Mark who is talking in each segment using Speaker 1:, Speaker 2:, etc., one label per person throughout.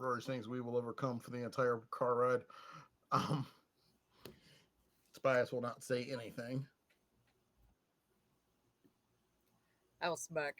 Speaker 1: Rory sings "We Will Overcome" for the entire car ride. Um, Tobias will not say anything.
Speaker 2: I'll smirk.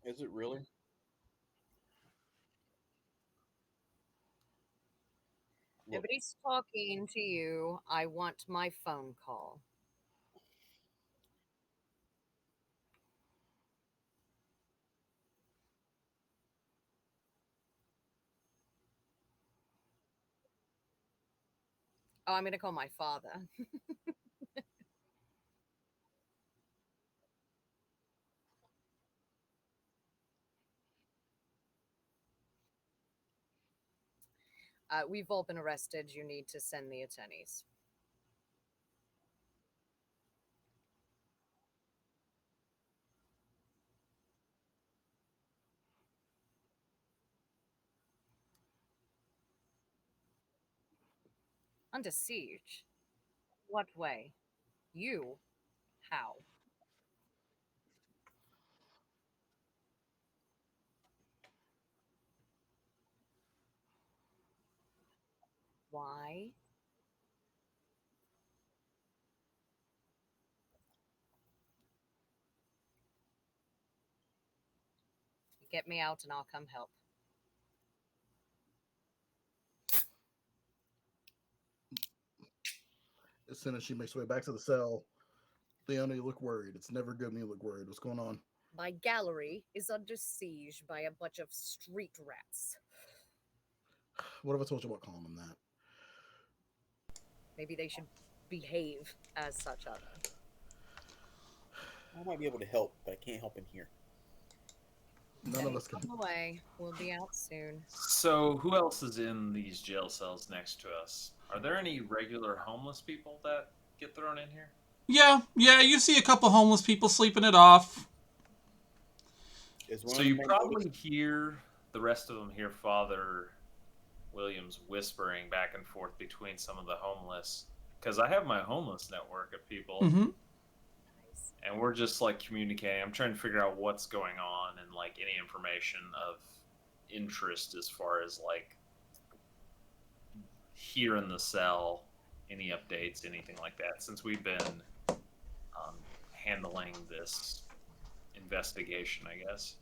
Speaker 3: Is it really? Look,
Speaker 2: Nobody's talking to you. I want my phone call. Oh, I'm going to call my father. We've all been arrested. You need to send the attorneys. Under siege? What way? You? How? Why? Get me out and I'll come help.
Speaker 1: As soon as she makes her way back to the cell, Leona, you look worried. It's never good when you look worried. What's going on?
Speaker 2: My gallery is under siege by a bunch of street rats.
Speaker 1: What have I told you about calling them that?
Speaker 2: Maybe they should behave as such other.
Speaker 3: I might be able to help, but I can't help in here.
Speaker 1: None of
Speaker 2: Getting
Speaker 1: us can.
Speaker 2: on the way. We'll be out soon.
Speaker 4: So, who else is in these jail cells next to us? Are there any regular homeless people that get thrown in here?
Speaker 5: Yeah, you see a couple homeless people sleeping it off.
Speaker 3: Is one
Speaker 4: So,
Speaker 3: of them
Speaker 4: you
Speaker 3: named Otis?
Speaker 4: probably hear the rest of them hear Father Williams whispering back and forth between some of the homeless. Because I have my homeless network of people,
Speaker 5: Mm-hmm.
Speaker 2: Nice.
Speaker 4: and we're just like communicating. I'm trying to figure out what's going on and like any information of interest as far as like here in the cell, any updates, anything like that, since we've been handling this investigation, I guess.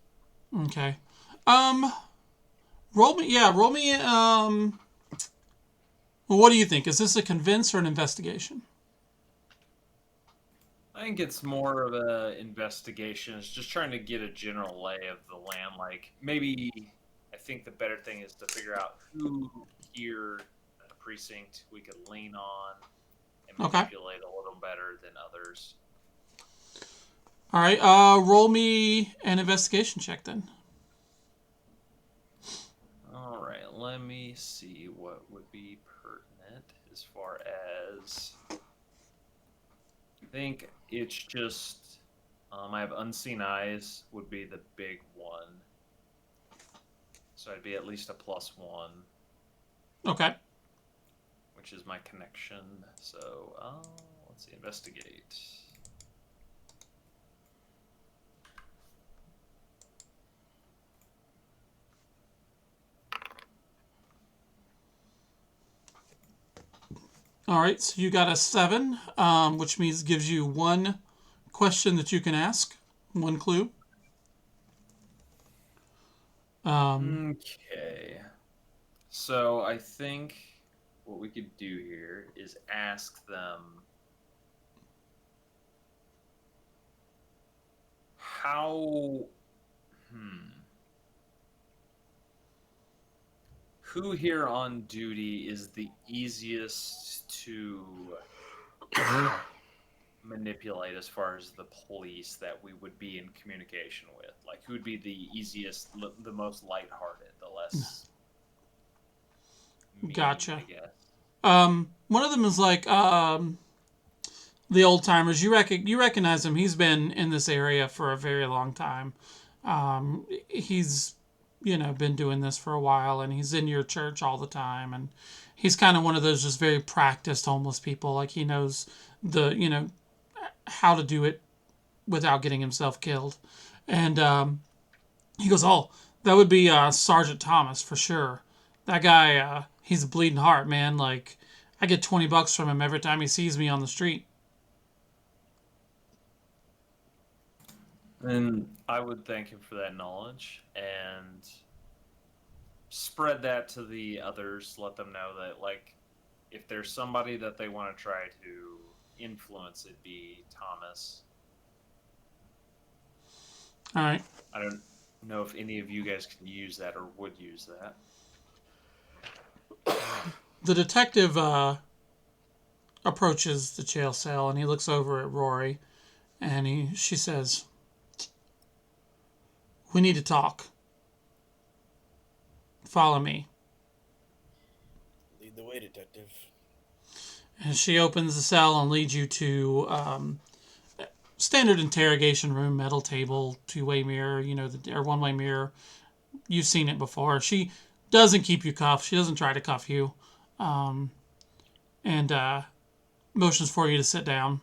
Speaker 5: Okay. Um, roll me. Yeah, roll me. Well, what do you think? Is this a convince or an investigation?
Speaker 4: I think it's more of a investigation. It's just trying to get a general lay of the land. Like maybe I think the better thing is to figure out who here at the precinct we could lean on and
Speaker 5: Okay.
Speaker 4: manipulate a little better than others.
Speaker 5: All right. Roll me an investigation check then.
Speaker 4: All right, let me see what would be pertinent as far as I think it's just I have unseen eyes would be the big one, so I'd be at least a +1,
Speaker 5: Okay.
Speaker 4: which is my connection. So let's see, investigate.
Speaker 5: All right. So you got a 7, which means gives you one question that you can ask, one clue.
Speaker 4: Okay, so I think what we could do here is ask them how. Hmm. Who here on duty is the easiest to manipulate as far as the police that we would be in communication with? Like, who would be the easiest, the most lighthearted, the less mean,
Speaker 5: Gotcha.
Speaker 4: I guess.
Speaker 5: One of them is like the old timers. You recognize him. He's been in this area for a very long time. He's been doing this for a while, and he's in your church all the time, and he's kind of one of those just very practiced homeless people. Like, he knows the how to do it without getting himself killed. And he goes, "Oh, that would be Sergeant Thomas for sure. That guy, he's a bleeding heart, man. Like, I get $20 from him every time he sees me on the street."
Speaker 4: And I would thank him for that knowledge and spread that to the others. Let them know that, like, if there's somebody that they want to try to influence, it'd be Thomas.
Speaker 5: All right.
Speaker 4: I don't know if any of you guys can use that or would use that.
Speaker 5: The detective approaches the jail cell, and he looks over at Rory, and she says, "We need to talk. Follow me."
Speaker 3: Lead the way, detective.
Speaker 5: And she opens the cell and leads you to standard interrogation room, metal table, two-way mirror, or one-way mirror. You've seen it before. She doesn't keep you cuffed. She doesn't try to cuff you. And motions for you to sit down.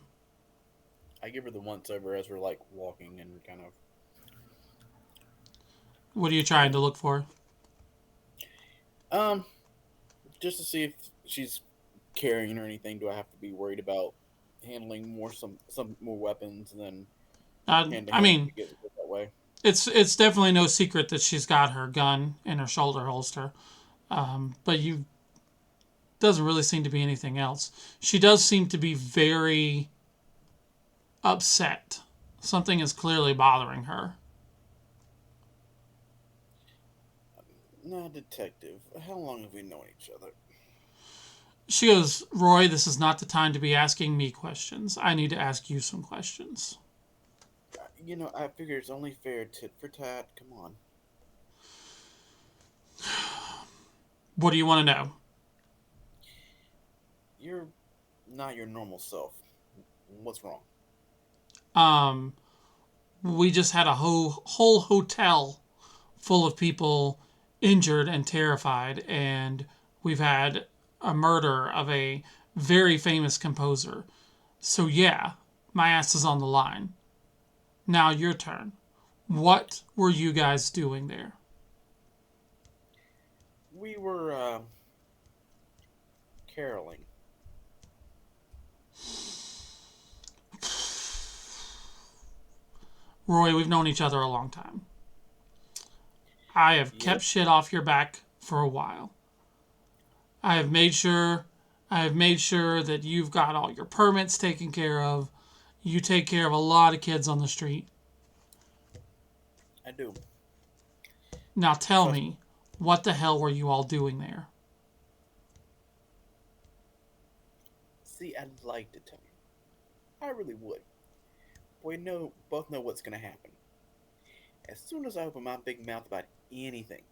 Speaker 3: I give her the once over as we're like walking and kind of.
Speaker 5: What are you trying to look for?
Speaker 3: Just to see if she's carrying or anything. Do I have to be worried about handling some more weapons than hand to
Speaker 5: I
Speaker 3: hand
Speaker 5: mean,
Speaker 3: to get it that way?
Speaker 5: it's definitely no secret that she's got her gun in her shoulder holster. But you doesn't really seem to be anything else. She does seem to be very upset. Something is clearly bothering her.
Speaker 3: Now, detective, how long have we known each other?
Speaker 5: She goes, "Roy, this is not the time to be asking me questions. I need to ask you some questions."
Speaker 3: I figure it's only fair, tit for tat. Come on.
Speaker 5: What do you want to know?
Speaker 3: You're not your normal self. What's wrong?
Speaker 5: We just had a whole hotel full of people injured and terrified, and we've had a murder of a very famous composer. So yeah, my ass is on the line. Now your turn. What were you guys doing there?
Speaker 3: We were caroling.
Speaker 5: Roy, we've known each other a long time. I have kept shit off your back for a while. I have made sure that you've got all your permits taken care of. You take care of a lot of kids on the street.
Speaker 3: I do.
Speaker 5: Now tell me, what the hell were you all doing there?
Speaker 3: See, I'd like to tell you. I really would. We both know what's going to happen. As soon as I open my big mouth about anything,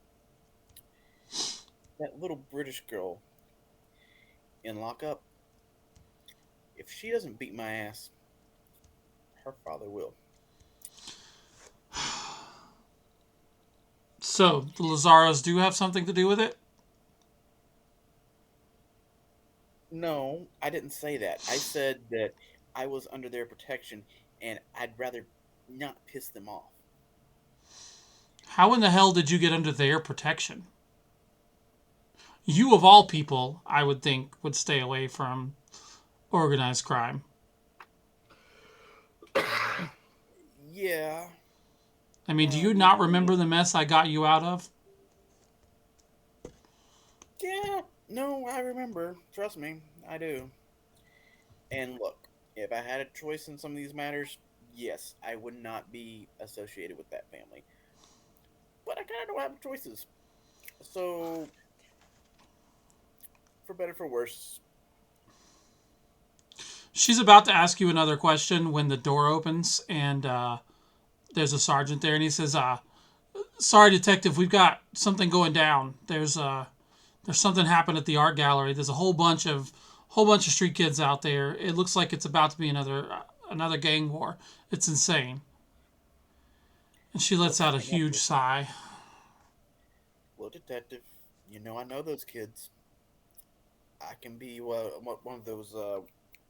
Speaker 3: that little British girl in lockup, if she doesn't beat my ass, her father will.
Speaker 5: So, the Lazaros do have something to do with it?
Speaker 3: No, I didn't say that. I said that I was under their protection and I'd rather not piss them off.
Speaker 5: How in the hell did you get under their protection? You, of all people, I would think, would stay away from organized crime.
Speaker 3: Yeah.
Speaker 5: I mean, do you not remember the mess I got you out of?
Speaker 3: Yeah. No, I remember. Trust me, I do. And look, if I had a choice in some of these matters, yes, I would not be associated with that family. But I kind of don't have choices. So, for better for worse.
Speaker 5: She's about to ask you another question when the door opens and there's a sergeant there, and he says, "Sorry, detective, we've got something going down. There's something happened at the art gallery. There's a whole bunch of street kids out there. It looks like it's about to be another gang war. It's insane." And she lets out a huge sigh.
Speaker 3: Well, detective, I know those kids. I can be one of those.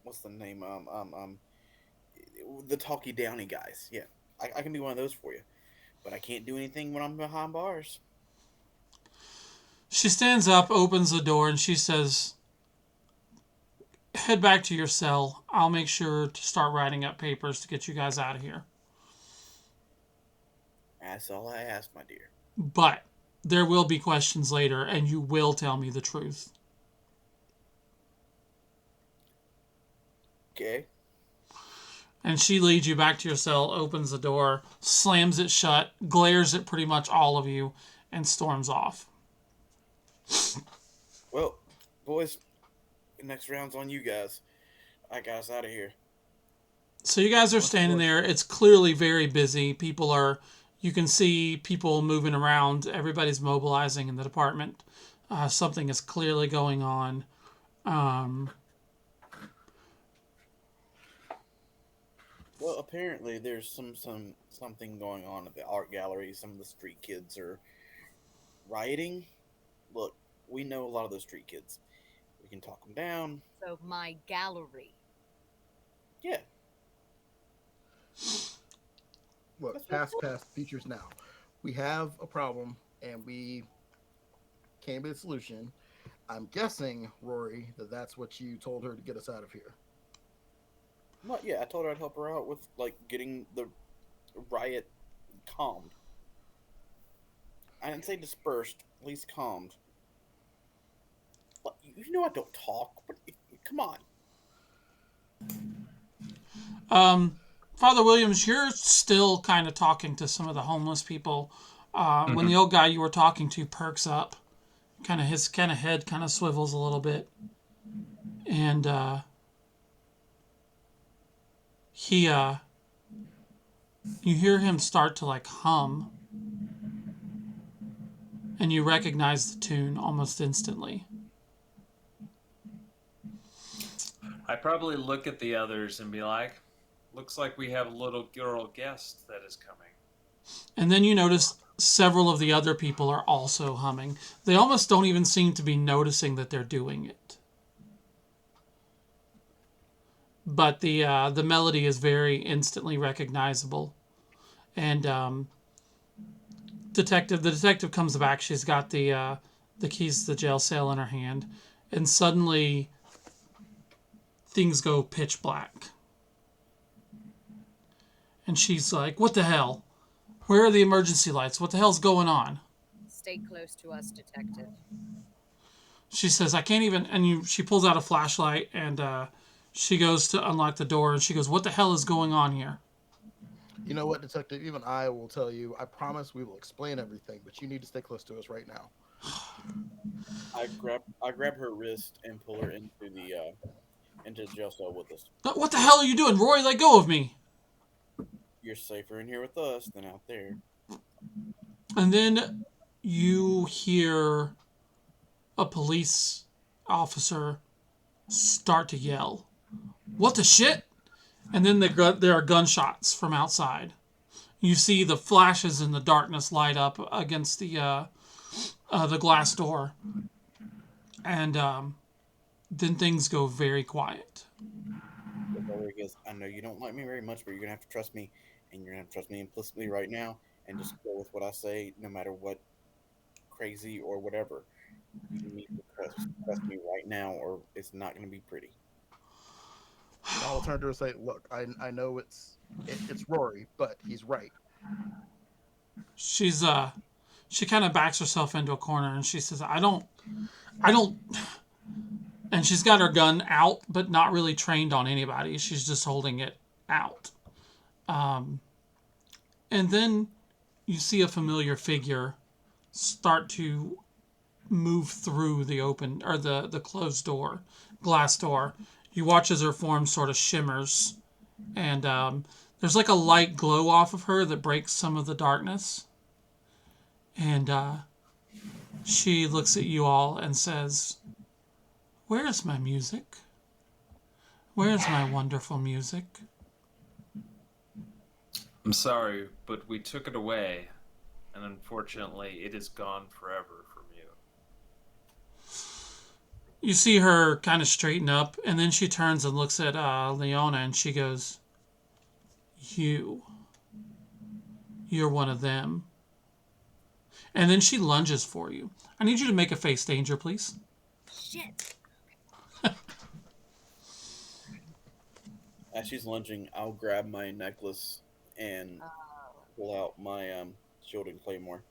Speaker 3: What's the name? The talkie downy guys. Yeah, I can be one of those for you, but I can't do anything when I'm behind bars.
Speaker 5: She stands up, opens the door, and she says, "Head back to your cell. I'll make sure to start writing up papers to get you guys out of here.
Speaker 3: That's all I ask, my dear.
Speaker 5: But there will be questions later, and you will tell me the truth."
Speaker 3: Okay.
Speaker 5: And she leads you back to your cell, opens the door, slams it shut, glares at pretty much all of you, and storms off.
Speaker 3: Well, boys, the next round's on you guys. I got us out of here.
Speaker 5: So you guys are standing there. It's clearly very busy. You can see people moving around. Everybody's mobilizing in the department. Something is clearly going on.
Speaker 3: Well, apparently there's something going on at the art gallery. Some of the street kids are rioting. Look, we know a lot of those street kids. We can talk them down.
Speaker 2: So my gallery.
Speaker 3: Yeah.
Speaker 1: Look, past, futures now. We have a problem, and we came to a solution. I'm guessing, Rory, that's what you told her to get us out of here.
Speaker 3: Well, yeah, I told her I'd help her out with, getting the riot calmed. I didn't say dispersed, at least calmed. What, I don't talk. Come on.
Speaker 5: Father Williams, you're still kind of talking to some of the homeless people. When the old guy you were talking to perks up, his head kind of swivels a little bit, and you hear him start to hum, and you recognize the tune almost instantly.
Speaker 4: I probably look at the others and be like, "Looks like we have a little girl guest that is coming."
Speaker 5: And then you notice several of the other people are also humming. They almost don't even seem to be noticing that they're doing it. But the melody is very instantly recognizable. And the detective comes back. She's got the keys to the jail cell in her hand. And suddenly things go pitch black. And she's like, "What the hell? Where are the emergency lights? What the hell's going on?"
Speaker 2: Stay close to us, detective.
Speaker 5: She says, "I can't even..." And she pulls out a flashlight, and she goes to unlock the door, and she goes, "What the hell is going on here?"
Speaker 1: You know what, detective? Even I will tell you. I promise we will explain everything, but you need to stay close to us right now.
Speaker 3: I grab her wrist and pull her into the jail cell with us.
Speaker 5: "What the hell are you doing, Roy? Let go of me!"
Speaker 3: You're safer in here with us than out there.
Speaker 5: And then you hear a police officer start to yell, "What the shit?" And then there are gunshots from outside. You see the flashes in the darkness light up against the glass door. And then things go very quiet.
Speaker 3: Goes, "I know you don't like me very much, but you're going to have to trust me, and you're going to have to trust me implicitly right now, and just go with what I say, no matter what crazy or whatever. You need to trust me right now, or it's not going to be pretty."
Speaker 1: I'll turn to her and say, "Look, I know it's Rory, but he's right."
Speaker 5: She kind of backs herself into a corner, and she says, I don't, and she's got her gun out, but not really trained on anybody. She's just holding it out. And then you see a familiar figure start to move through the open, or the closed door, glass door. you watch as her form sort of shimmers, and there's like a light glow off of her that breaks some of the darkness. And she looks at you all and says, "Where is my music? Where is my wonderful music?"
Speaker 4: I'm sorry, but we took it away, and unfortunately, it is gone forever from you.
Speaker 5: You see her kind of straighten up, and then she turns and looks at Leona, and she goes, You're one of them." And then she lunges for you. I need you to make a face danger, please.
Speaker 2: Shit.
Speaker 3: As she's lunging, I'll grab my necklace and pull out my shield and claymore.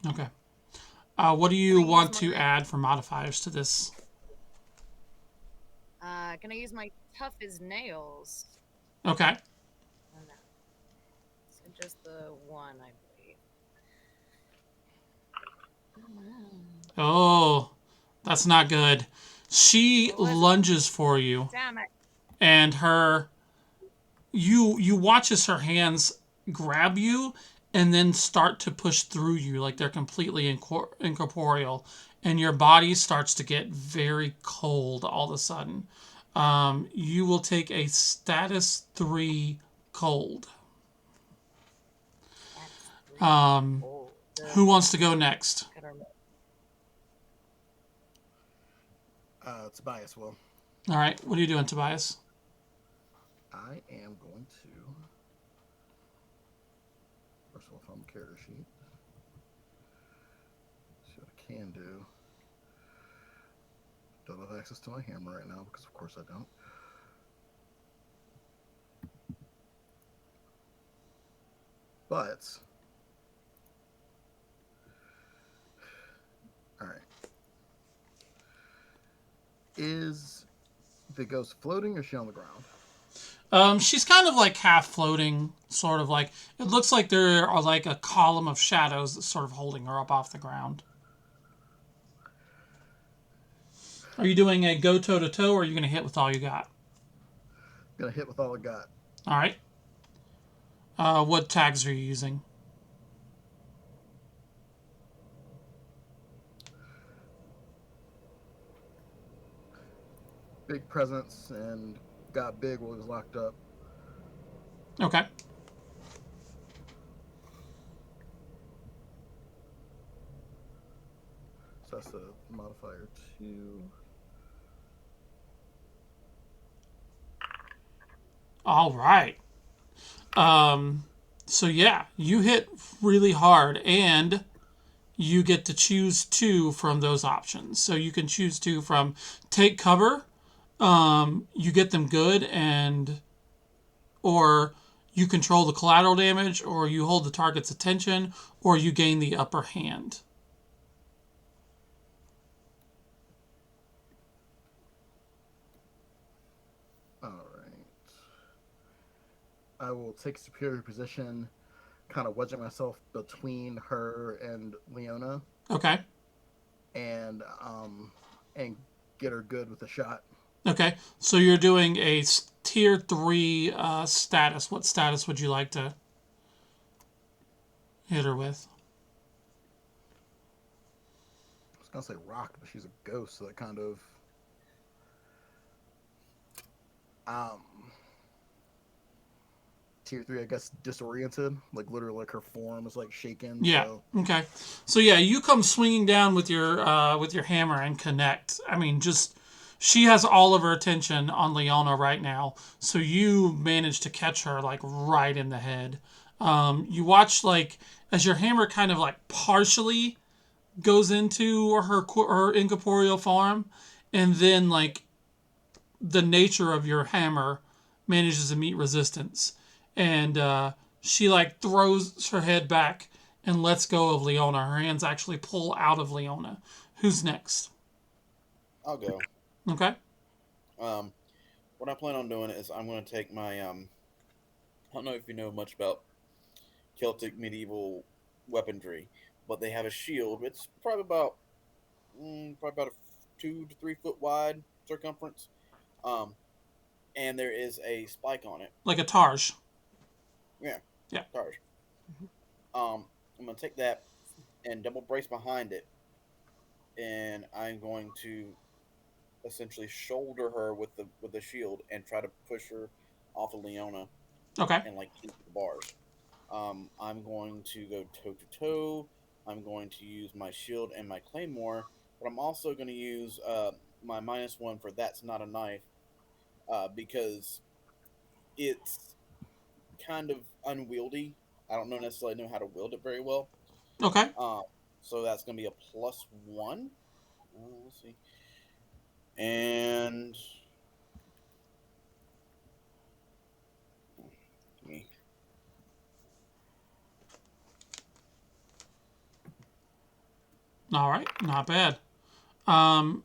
Speaker 5: Okay. What do you
Speaker 2: Can I use
Speaker 5: want to
Speaker 2: my-
Speaker 5: add for modifiers to this?
Speaker 2: Can I use my tough as nails?
Speaker 5: Okay.
Speaker 2: Oh, no. So just the one, I believe.
Speaker 5: Oh, that's not good. She
Speaker 2: What was it?
Speaker 5: lunges for you,
Speaker 2: Damn it.
Speaker 5: and you watch as her hands grab you and then start to push through you like they're completely incorporeal, and your body starts to get very cold all of a sudden. You will take a status 3 cold.
Speaker 2: Oh,
Speaker 5: Who wants to go next?
Speaker 1: Tobias will.
Speaker 5: All right, what are you doing, Tobias?
Speaker 1: I am going to. First of all, from the character sheet. See what I can do. Don't have access to my hammer right now because, of course, I don't. But. Alright. Is the ghost floating or is she on the ground?
Speaker 5: She's kind of like half floating, sort of like, it looks like there are like a column of shadows that's sort of holding her up off the ground. Are you doing a go toe to toe, or are you going to hit with all you got?
Speaker 1: Gonna hit with all I got.
Speaker 5: All right. What tags are you using?
Speaker 1: Big presence and got big while he was locked up.
Speaker 5: Okay.
Speaker 1: So that's a modifier 2.
Speaker 5: All right. So yeah, you hit really hard, and you get to choose 2 from those options. So you can choose 2 from take cover. You get them good, or you control the collateral damage, or you hold the target's attention, or you gain the upper hand.
Speaker 1: I will take superior position, kind of wedging myself between her and Leona,
Speaker 5: Okay.
Speaker 1: and get her good with a shot.
Speaker 5: Okay. So you're doing a tier 3 status. What status would you like to hit her with?
Speaker 1: I was gonna say rock, but she's a ghost, so that kind of tier 3, I guess, disoriented, like literally, like her form is like shaken.
Speaker 5: Yeah.
Speaker 1: So.
Speaker 5: Okay. So yeah, you come swinging down with your hammer and connect. I mean, just she has all of her attention on Leona right now. So you manage to catch her like right in the head. You watch like as your hammer kind of like partially goes into her incorporeal form, and then like the nature of your hammer manages to meet resistance, and she like throws her head back and lets go of Leona. Her hands actually pull out of Leona. Who's next?
Speaker 3: I'll go.
Speaker 5: Okay.
Speaker 3: What I plan on doing is I'm going to take my I don't know if you know much about Celtic medieval weaponry, but they have a shield. It's probably about a 2 to 3 foot wide circumference. and there is a spike on it.
Speaker 5: Like a targe.
Speaker 3: Yeah.
Speaker 5: Yeah.
Speaker 3: Stars. I'm gonna take that and double brace behind it, and I'm going to essentially shoulder her with the shield and try to push her off of Leona
Speaker 5: Okay.
Speaker 3: and like into the bars. I'm going to go toe to toe. I'm going to use my shield and my claymore, but I'm also going to use my -1 for that's not a knife because it's kind of unwieldy. I don't necessarily know how to wield it very well.
Speaker 5: Okay.
Speaker 3: Um, so that's going to be a +1. Let's see. And me.
Speaker 5: All right. Not bad.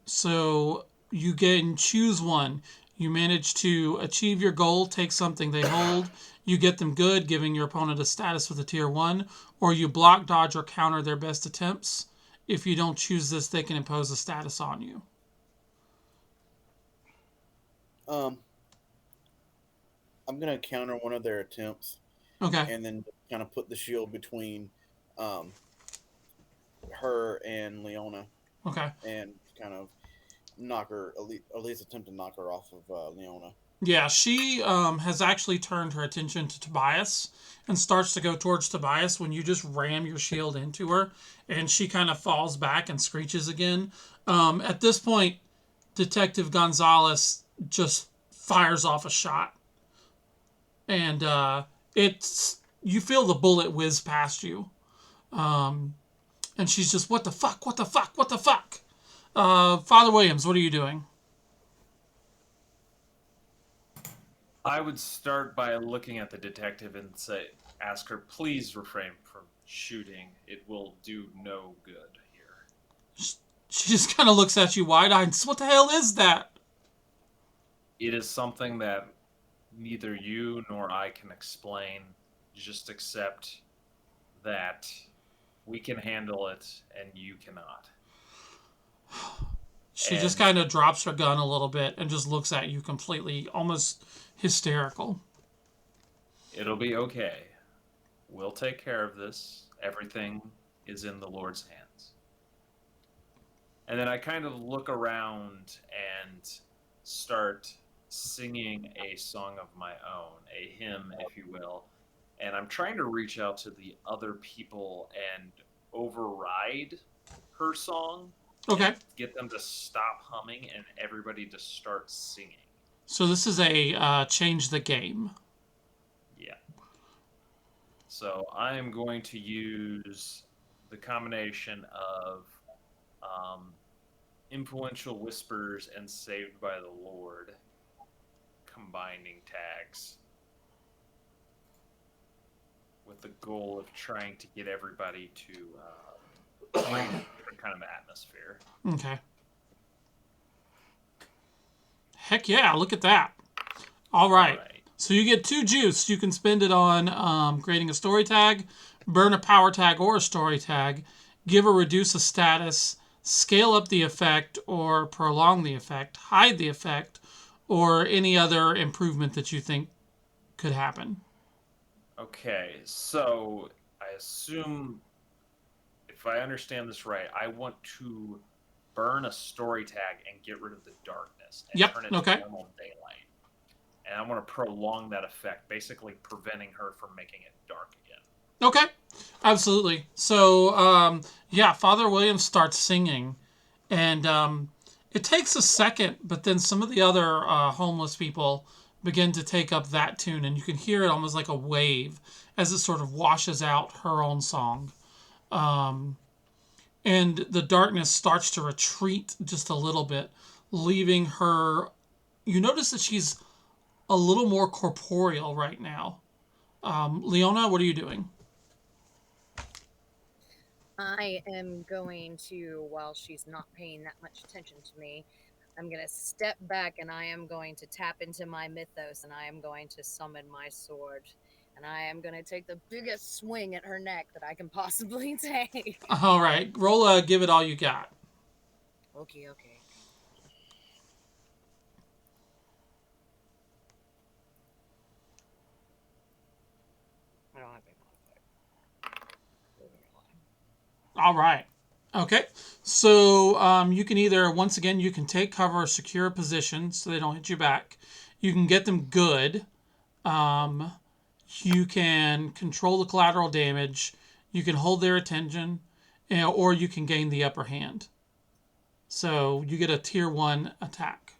Speaker 5: So you can choose one. You manage to achieve your goal, take something they hold. You get them good, giving your opponent a status with a tier 1, or you block, dodge, or counter their best attempts. If you don't choose this, they can impose a status on you.
Speaker 3: Um, I'm gonna counter one of their attempts,
Speaker 5: Okay.
Speaker 3: and then kind of put the shield between um, her and Leona,
Speaker 5: Okay.
Speaker 3: and kind of knock her at least attempt to knock her off of Leona.
Speaker 5: Yeah, she has actually turned her attention to Tobias and starts to go towards Tobias when you just ram your shield into her, and she kind of falls back and screeches again. At this point, Detective Gonzalez just fires off a shot, and it's you feel the bullet whiz past you, and she's just, what the fuck, what the fuck, what the fuck. Father Williams, what are you doing?
Speaker 4: I would start by looking at the detective and ask her, please refrain from shooting. It will do no good here.
Speaker 5: She just kind of looks at you wide-eyed. What the hell is that?
Speaker 4: It is something that neither you nor I can explain. Just accept that we can handle it and you cannot.
Speaker 5: She just kind of drops her gun a little bit and just looks at you completely, almost hysterical.
Speaker 4: It'll be okay. We'll take care of this. Everything is in the Lord's hands. And then I kind of look around and start singing a song of my own, a hymn, if you will. And I'm trying to reach out to the other people and override her song.
Speaker 5: Okay.
Speaker 4: Get them to stop humming and everybody to start singing.
Speaker 5: So this is a change the game.
Speaker 4: Yeah. So I am going to use the combination of influential whispers and saved by the Lord combining tags with the goal of trying to get everybody to bring a different kind of atmosphere.
Speaker 5: Okay. Heck yeah, look at that. All right. So you get 2 juice. You can spend it on creating a story tag, burn a power tag or a story tag, give or reduce a status, scale up the effect or prolong the effect, hide the effect, or any other improvement that you think could happen.
Speaker 4: Okay, so I assume, if I understand this right, I want to burn a story tag and get rid of the darkness and turn it to normal daylight. And I want to prolong that effect, basically preventing her from making it dark again.
Speaker 5: Okay, absolutely. So, yeah, Father Williams starts singing, and it takes a second, but then some of the other homeless people begin to take up that tune, and you can hear it almost like a wave as it sort of washes out her own song. And the darkness starts to retreat just a little bit, leaving her... You notice that she's a little more corporeal right now. Leona, what are you doing?
Speaker 2: I am going to, while she's not paying that much attention to me, I'm going to step back and I am going to tap into my mythos and I am going to summon my sword. And I am going to take the biggest swing at her neck that I can possibly take.
Speaker 5: All right. Roll, give it all you got.
Speaker 2: Okay.
Speaker 5: All right. Okay. So you can either, once again, you can take cover or secure a position so they don't hit you back. You can get them good. Um, you can control the collateral damage. You can hold their attention, or you can gain the upper hand. So you get a tier 1 attack.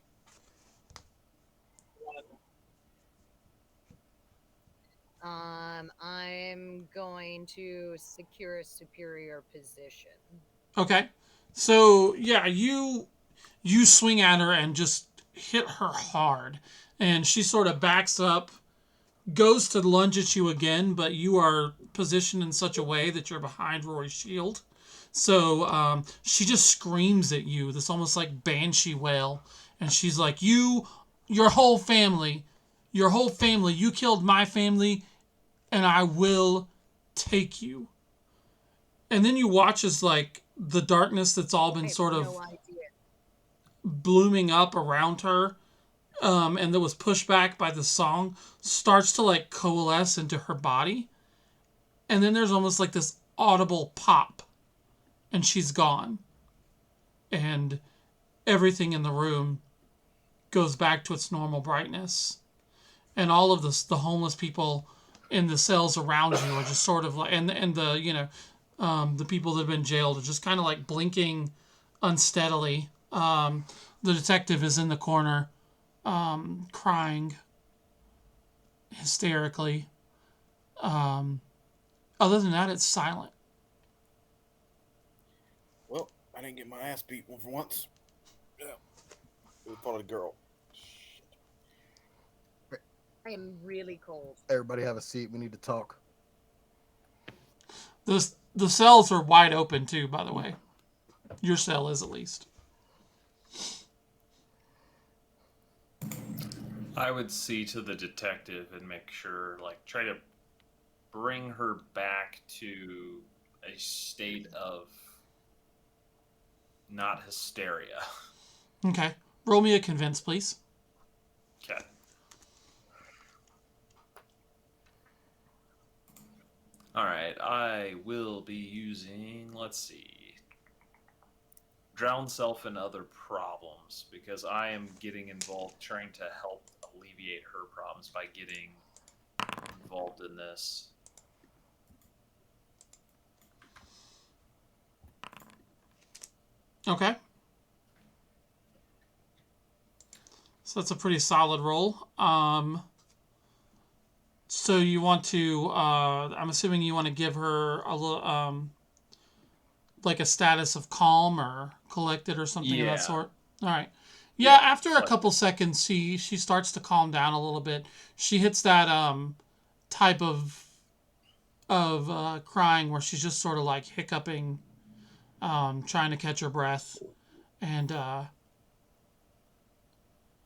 Speaker 2: I'm going to secure a superior position.
Speaker 5: Okay. So yeah, you swing at her and just hit her hard, and she sort of backs up, goes to lunge at you again, but you are positioned in such a way that you're behind Rory's shield. So she just screams at you, this almost like banshee wail, and she's like, your whole family, you killed my family, and I will take you. And then you watch as like the darkness that's all been
Speaker 2: I have
Speaker 5: sort of
Speaker 2: no idea.
Speaker 5: blooming up around her, and that was pushed back by the song, starts to like coalesce into her body. And then there's almost like this audible pop, and she's gone. And everything in the room goes back to its normal brightness. And all of the homeless people in the cells around you are just sort of like, and the, the people that have been jailed are just kind of like blinking unsteadily. The detective is in the corner, crying hysterically. Other than that, it's silent.
Speaker 3: Well, I didn't get my ass beat one for once. Yeah. It was probably a girl. Shit.
Speaker 2: I am really cold.
Speaker 1: Everybody have a seat. We need to talk.
Speaker 5: The cells are wide open too, by the way. Your cell is, at least.
Speaker 4: I would see to the detective and make sure, like, try to bring her back to a state of not hysteria.
Speaker 5: Okay. Roll me a convince, please.
Speaker 4: Okay. Alright, I will be using, let's see, drown self and other problems, because I am getting involved trying to help alleviate her problems by getting involved in this.
Speaker 5: Okay. So that's a pretty solid roll. So you want to, I'm assuming you want to give her a little, like a status of calm or collected or something of that sort. All right. Yeah, after a couple seconds, she starts to calm down a little bit. She hits that type of crying where she's just sort of like hiccuping, trying to catch her breath, and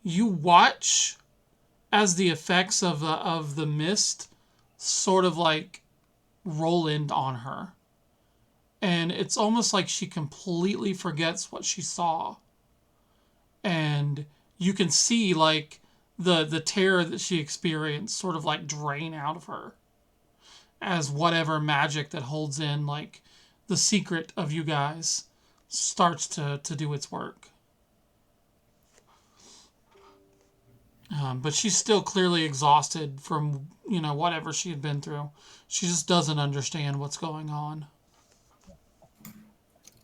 Speaker 5: you watch as the effects of the mist sort of like roll in on her, and it's almost like she completely forgets what she saw, and you can see like the terror that she experienced sort of like drain out of her as whatever magic that holds in like the secret of you guys starts to do its work. But she's still clearly exhausted from, whatever she had been through. She just doesn't understand what's going on.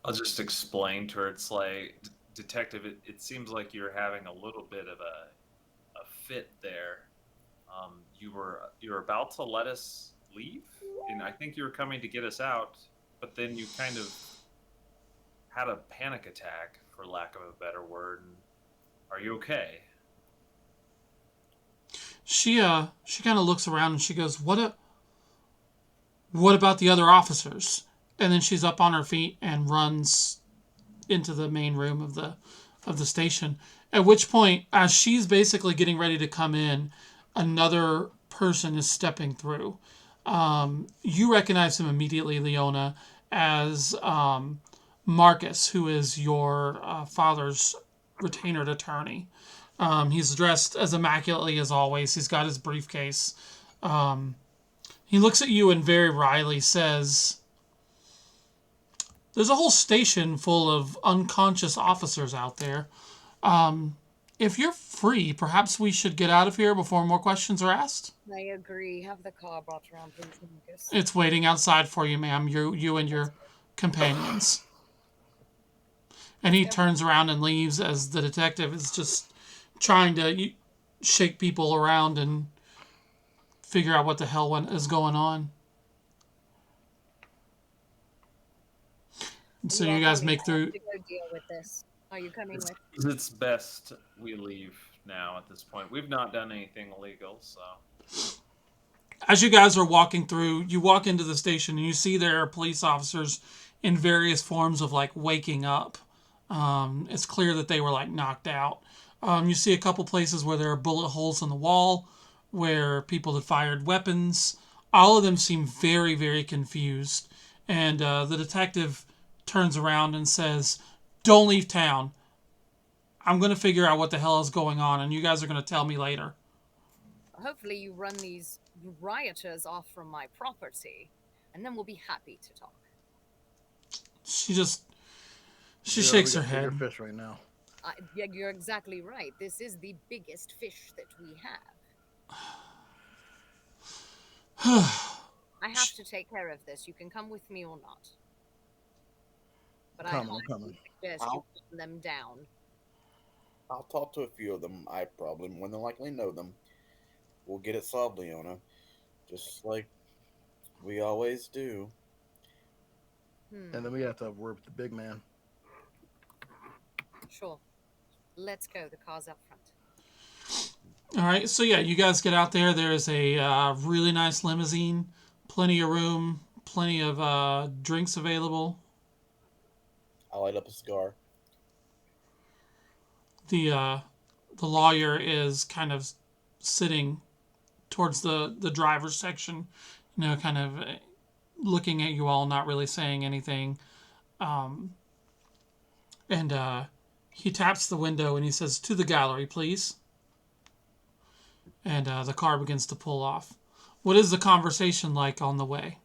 Speaker 4: I'll just explain to her, it's like, detective, it seems like you're having a little bit of a fit there. You were about to let us leave, and I think you were coming to get us out, but then you kind of had a panic attack, for lack of a better word. Are you okay?
Speaker 5: She kind of looks around and she goes, what about the other officers? And then she's up on her feet and runs into the main room of the station. At which point, as she's basically getting ready to come in, another person is stepping through. You recognize him immediately, Leona, as Marcus, who is your father's retained attorney. He's dressed as immaculately as always. He's got his briefcase. He looks at you and very wryly says, there's a whole station full of unconscious officers out there. If you're free, perhaps we should get out of here before more questions are asked.
Speaker 2: I agree. Have the car brought around, please, Marcus.
Speaker 5: It's waiting outside for you, ma'am. You and your companions. And he turns around and leaves as the detective is just trying to shake people around and figure out what the hell is going on. So you guys make through.
Speaker 2: To go deal with this. Are you coming with?
Speaker 4: It's best we leave now at this point. We've not done anything illegal, so.
Speaker 5: As you guys are walking through, you walk into the station and you see there are police officers in various forms of like waking up. It's clear that they were like knocked out. You see a couple places where there are bullet holes in the wall, where people had fired weapons. All of them seem very, very confused. And the detective turns around and says, "Don't leave town. I'm going to figure out what the hell is going on, and you guys are going to tell me later."
Speaker 2: Hopefully you run these rioters off from my property, and then we'll be happy to talk.
Speaker 5: She shakes her
Speaker 1: We got
Speaker 5: head.
Speaker 1: bigger fish right now.
Speaker 2: Yeah, you're exactly right. This is the biggest fish that we have. I have to take care of this. You can come with me or not. But
Speaker 1: I'm
Speaker 2: I
Speaker 1: coming.
Speaker 2: suggest you put them down.
Speaker 3: I'll talk to a few of them. I probably more than likely know them. We'll get it solved, Leona. Just like we always do.
Speaker 1: And then we have to have word with the big man.
Speaker 2: Sure. Let's go. The car's up front.
Speaker 5: All right, so yeah, you guys get out there. There's a really nice limousine, plenty of room, plenty of drinks available.
Speaker 3: I'll light up a cigar.
Speaker 5: The lawyer is kind of sitting towards the driver's section, kind of looking at you all, not really saying anything. And he taps the window and he says, "To the gallery, please." And the car begins to pull off. What is the conversation like on the way?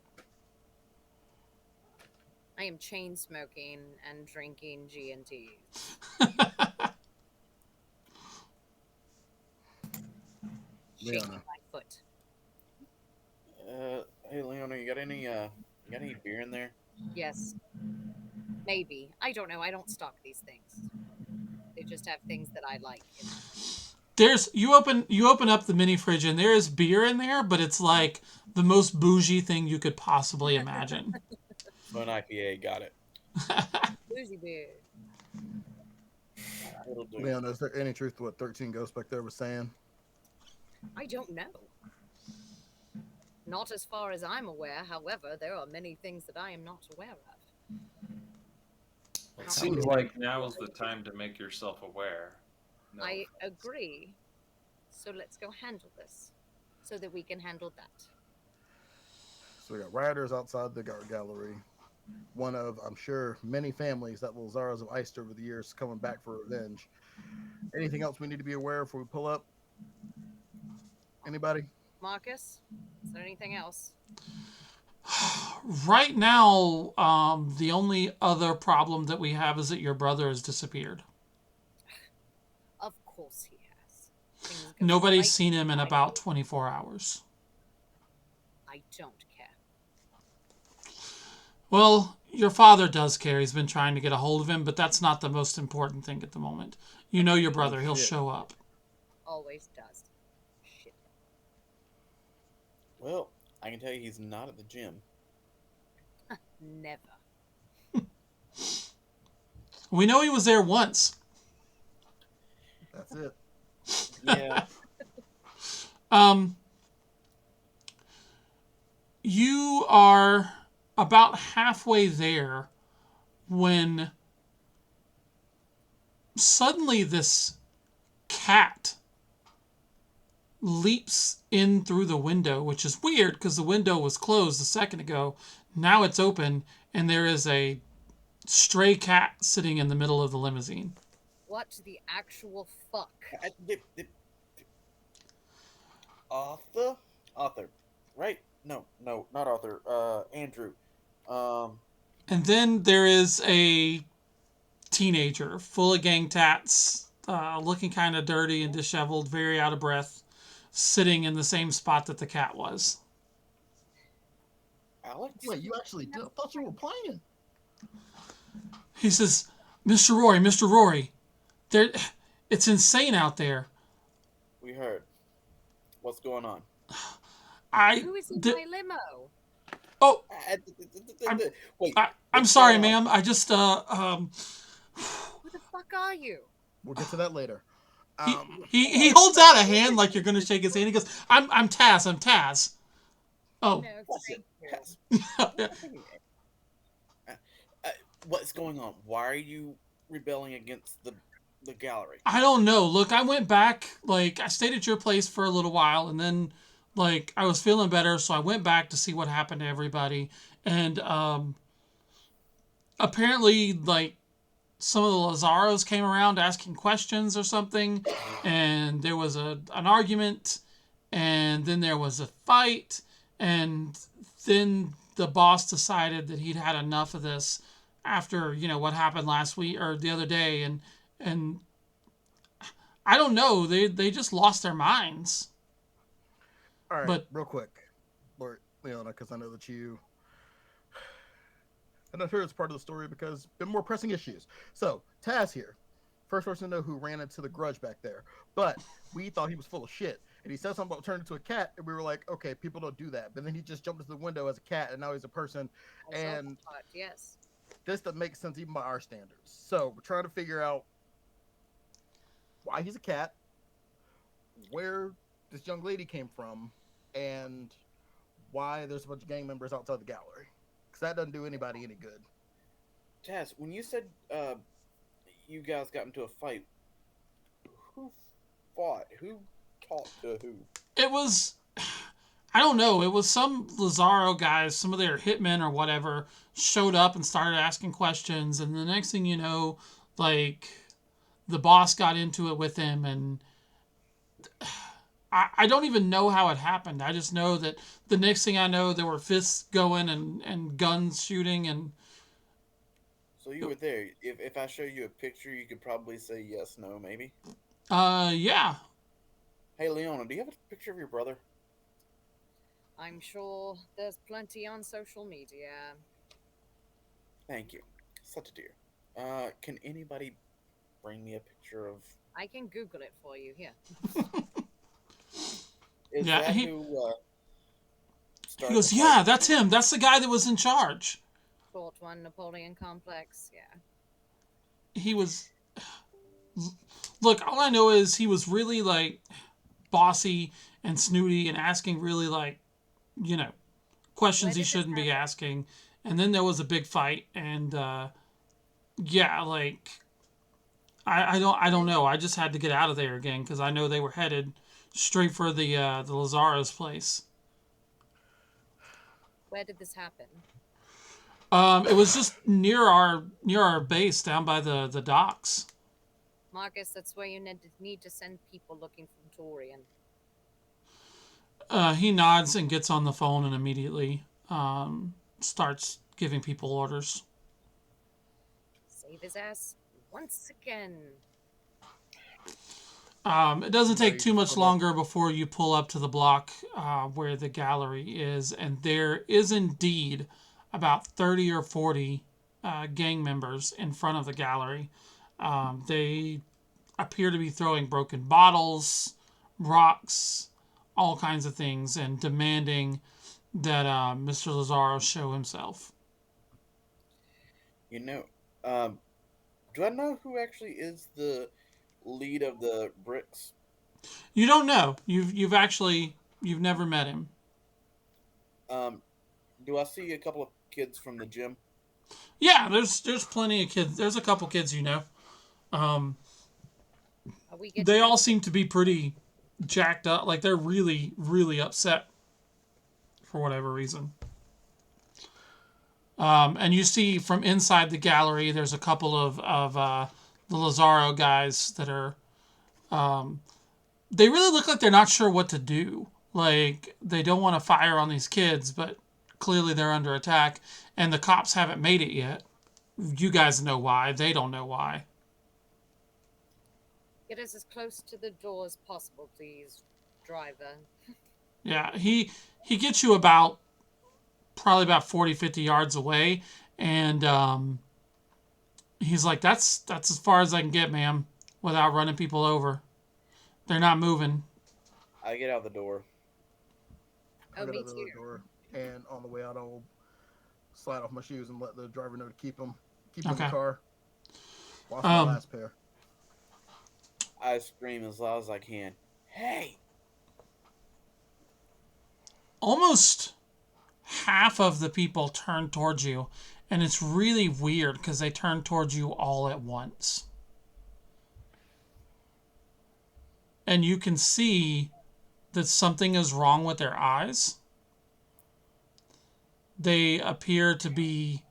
Speaker 2: I am chain smoking and drinking G&T. Shaking my foot.
Speaker 3: Hey Leona, you got any beer in there?
Speaker 2: Yes. Maybe. I don't know. I don't stock these things. They just have things that I like.
Speaker 5: You open up the mini fridge and there is beer in there, but it's like the most bougie thing you could possibly imagine.
Speaker 3: An IPA, got it.
Speaker 2: Bougie beer.
Speaker 3: It'll do.
Speaker 1: Leon, is there any truth to what 13 Ghost back there was saying?
Speaker 2: I don't know. Not as far as I'm aware. However, there are many things that I am not aware of.
Speaker 4: It seems like now is the time to make yourself aware. No.
Speaker 2: I agree. So let's go handle this so that we can handle that.
Speaker 1: So we got rioters outside the gallery. One of, I'm sure, many families that Lazaros have iced over the years coming back for revenge. Anything else we need to be aware of before we pull up? Anybody?
Speaker 2: Marcus, is there anything else?
Speaker 5: Right now, the only other problem that we have is that your brother has disappeared.
Speaker 2: Of course he has.
Speaker 5: Nobody's seen him in about 24 hours.
Speaker 2: I don't care.
Speaker 5: Well, your father does care. He's been trying to get a hold of him, but that's not the most important thing at the moment. You know your brother. He'll show up.
Speaker 2: Always does. Shit.
Speaker 3: Well, I can tell you he's not at the gym.
Speaker 2: Never.
Speaker 5: We know he was there once.
Speaker 1: That's it.
Speaker 3: Yeah.
Speaker 5: You are about halfway there when suddenly this cat leaps in through the window, which is weird because the window was closed a second ago. Now it's open, and there is a stray cat sitting in the middle of the limousine.
Speaker 2: What the actual fuck?
Speaker 3: Arthur, right? No, not Arthur. Andrew.
Speaker 5: And then there is a teenager full of gang tats, looking kind of dirty and disheveled, very out of breath, sitting in the same spot that the cat was.
Speaker 3: Alex?
Speaker 1: Wait, you actually did? I thought you were playing.
Speaker 5: He says, Mr. Rory, there, it's insane out there.
Speaker 3: We heard. What's going on?
Speaker 2: Who is in my limo?
Speaker 5: Oh,
Speaker 3: Wait.
Speaker 5: I'm
Speaker 3: what's
Speaker 5: sorry,
Speaker 3: going on?
Speaker 5: ma'am. I just,
Speaker 2: Who the fuck are you?
Speaker 1: We'll get to that later.
Speaker 5: he holds out a hand like you're going to shake his hand. He goes, I'm Taz. I'm Taz. Oh.
Speaker 2: No,
Speaker 3: Listen,
Speaker 2: thank you.
Speaker 3: Tess, what's going on? Why are you rebelling against the gallery?
Speaker 5: I don't know. Look, I went back, like, I stayed at your place for a little while, and then, like, I was feeling better, so I went back to see what happened to everybody. And, apparently, like, some of the Lazaros came around asking questions or something, and there was an argument, and then there was a fight, and then the boss decided that he'd had enough of this after, what happened last week or the other day, and I don't know. They just lost their minds.
Speaker 1: All right,
Speaker 5: But
Speaker 1: real quick, Lord Leona, because I know that you. And I'm sure it's part of the story because been more pressing issues. So Taz here, first person to know who ran into the grudge back there. But we thought he was full of shit, and he said something about turning into a cat, and we were like, okay, people don't do that. But then he just jumped into the window as a cat, and now he's a person. And
Speaker 2: yes,
Speaker 1: this doesn't make sense even by our standards. So we're trying to figure out why he's a cat, where this young lady came from, and why there's a bunch of gang members outside the gallery. Because that doesn't do anybody any good.
Speaker 3: Tess, when you said you guys got into a fight, who fought? Who talked to who?
Speaker 5: it was, I don't know. It was some Lazaro guys, some of their hitmen or whatever, showed up and started asking questions. And the next thing you know, like, the boss got into it with him, and I don't even know how it happened. I just know that the next thing I know, there were fists going and guns shooting, and
Speaker 3: So you were there. If I show you a picture, you could probably say yes, no, maybe.
Speaker 5: yeah.
Speaker 3: Hey, Leona, do you have a picture of your brother?
Speaker 2: I'm sure there's plenty on social media.
Speaker 3: Thank you. Such a dear. Can anybody bring me a picture of?
Speaker 2: I can Google it for you here.
Speaker 3: Is
Speaker 5: Yeah,
Speaker 3: that
Speaker 5: he
Speaker 3: who? Started
Speaker 5: goes,
Speaker 3: the
Speaker 5: yeah,
Speaker 3: fight?
Speaker 5: that's him. That's the guy that was in charge.
Speaker 2: Fort One Napoleon Complex. Yeah.
Speaker 5: He was. Look, all I know is he was really, like, bossy and snooty and asking really, like, questions
Speaker 2: When
Speaker 5: he
Speaker 2: did this
Speaker 5: shouldn't be
Speaker 2: happen?
Speaker 5: asking. And then there was a big fight, and yeah, like, I don't know. I just had to get out of there again because I know they were headed straight for the Lazaro's place.
Speaker 2: Where did this happen?
Speaker 5: It was just near our base down by the docks.
Speaker 2: Marcus, that's where you need to send people looking for Torian.
Speaker 5: He nods and gets on the phone and immediately starts giving people orders.
Speaker 2: Save his ass once again.
Speaker 5: It doesn't take too much
Speaker 1: Nice.
Speaker 5: longer before you pull up to the block where the gallery is, and there is indeed about 30 or 40 gang members in front of the gallery. They appear to be throwing broken bottles, rocks, all kinds of things, and demanding that Mr. Lazaro show himself.
Speaker 3: You know, um, do I know who actually is the lead of the bricks?
Speaker 5: You don't know. You've never met him.
Speaker 3: Do I see a couple of kids from the gym?
Speaker 5: Yeah, there's plenty of kids. There's a couple kids you know.
Speaker 2: Are we getting
Speaker 5: They all seem to be pretty jacked up. Like they're really, really upset for whatever reason. And you see from inside the gallery, there's a couple of the Lazaro guys that are. They really look like they're not sure what to do. Like they don't want to fire on these kids, but clearly they're under attack, and the cops haven't made it yet. You guys know why. They don't know why.
Speaker 2: Get us as close to the door as possible, please, driver.
Speaker 5: Yeah, he gets you probably about 40, 50 yards away, and he's like, that's as far as I can get, ma'am, without running people over. They're not moving.
Speaker 3: I get out the door.
Speaker 2: Oh,
Speaker 1: I got
Speaker 2: me
Speaker 1: out the
Speaker 2: too.
Speaker 1: door, and on the way out, I'll slide off my shoes and let the driver know to keep them in
Speaker 5: Okay.
Speaker 1: the car. Lost my
Speaker 5: Um,
Speaker 1: last pair.
Speaker 3: I scream as loud as I can. Hey!
Speaker 5: Almost half of the people turn towards you, and it's really weird because they turn towards you all at once. And you can see that something is wrong with their eyes. They appear to be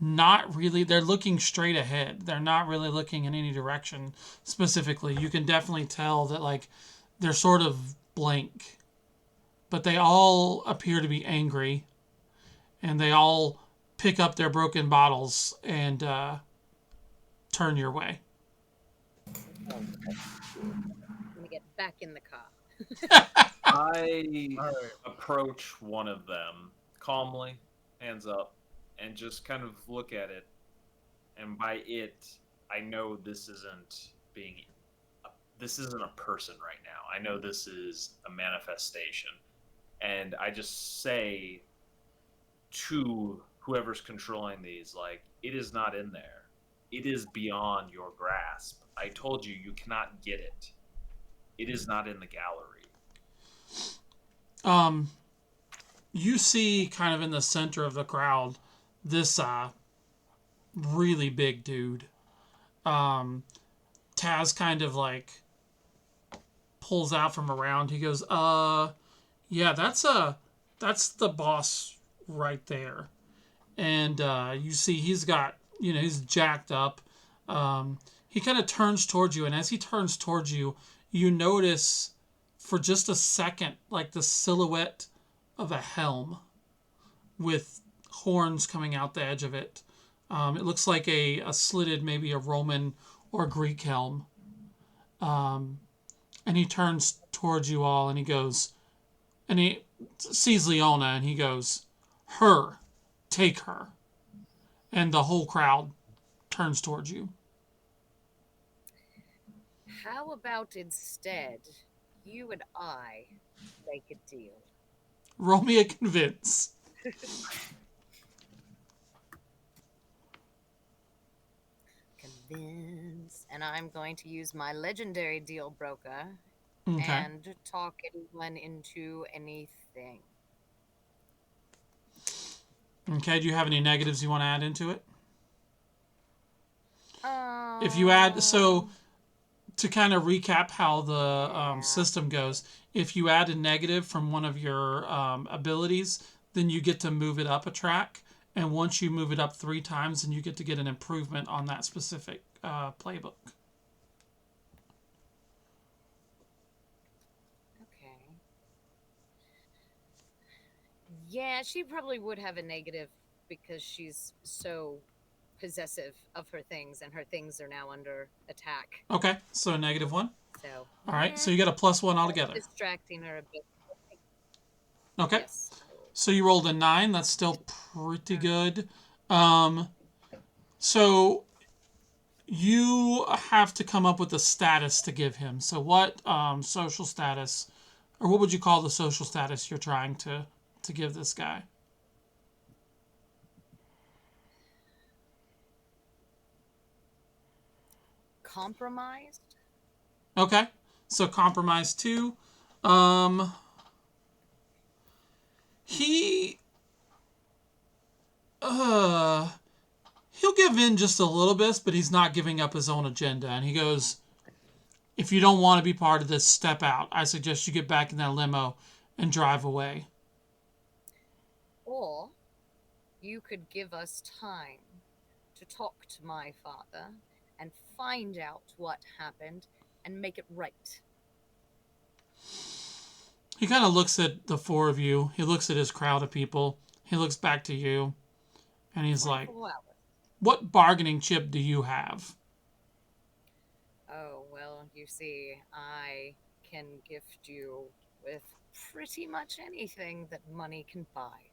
Speaker 5: not really, they're looking straight ahead. They're not really looking in any direction specifically. You can definitely tell that, like, they're sort of blank. But they all appear to be angry, and they all pick up their broken bottles and turn your way.
Speaker 2: I'm gonna get back in the car.
Speaker 4: I
Speaker 1: All right.
Speaker 4: approach one of them calmly, hands up, and just kind of look at it. And by it, I know this isn't a person right now. I know this is a manifestation. And I just say to whoever's controlling these, like, it is not in there. It is beyond your grasp. I told you, you cannot get it. It is not in the gallery.
Speaker 5: You see kind of in the center of the crowd this really big dude. Taz kind of like pulls out from around. He goes, yeah, that's the boss right there. And you see he's got, he's jacked up. He kind of turns towards you, and as he turns towards you, you notice for just a second like the silhouette of a helm with horns coming out the edge of it. It looks like a slitted, maybe a Roman or Greek helm. And he turns towards you all, and he goes, and he sees Leona, and he goes, "Her, take her." And the whole crowd turns towards you.
Speaker 2: How about instead, you and I make a deal?
Speaker 5: Roll me a convince.
Speaker 2: Convince. And I'm going to use my legendary deal broker
Speaker 5: Okay.
Speaker 2: and talk anyone into anything.
Speaker 5: Okay, do you have any negatives you want to add into it? If you add, so to kind of recap how the system goes, if you add a negative from one of your abilities, then you get to move it up a track. And once you move it up 3 times, then you get to get an improvement on that specific playbook.
Speaker 2: Okay. Yeah, she probably would have a negative because she's so possessive of her things, and her things are now under attack.
Speaker 5: Okay, so a -1.
Speaker 2: So.
Speaker 5: All right, so you get a +1 altogether.
Speaker 2: Distracting her a bit.
Speaker 5: Okay.
Speaker 2: Yes.
Speaker 5: So you rolled a 9. That's still pretty good. So you have to come up with a status to give him. So what social status, or what would you call the social status you're trying to give this guy?
Speaker 2: Compromised?
Speaker 5: Okay. So compromise 2. He'll give in just a little bit, but he's not giving up his own agenda. And he goes, "If you don't want to be part of this, step out. I suggest you get back in that limo and drive away."
Speaker 2: Or you could give us time to talk to my father and find out what happened and make it right.
Speaker 5: He kind of looks at the 4 of you. He looks at his crowd of people. He looks back to you, and he's like,
Speaker 2: Wonderful hour.
Speaker 5: "What bargaining chip do you have?"
Speaker 2: Oh, well, you see, I can gift you with pretty much anything that money can buy.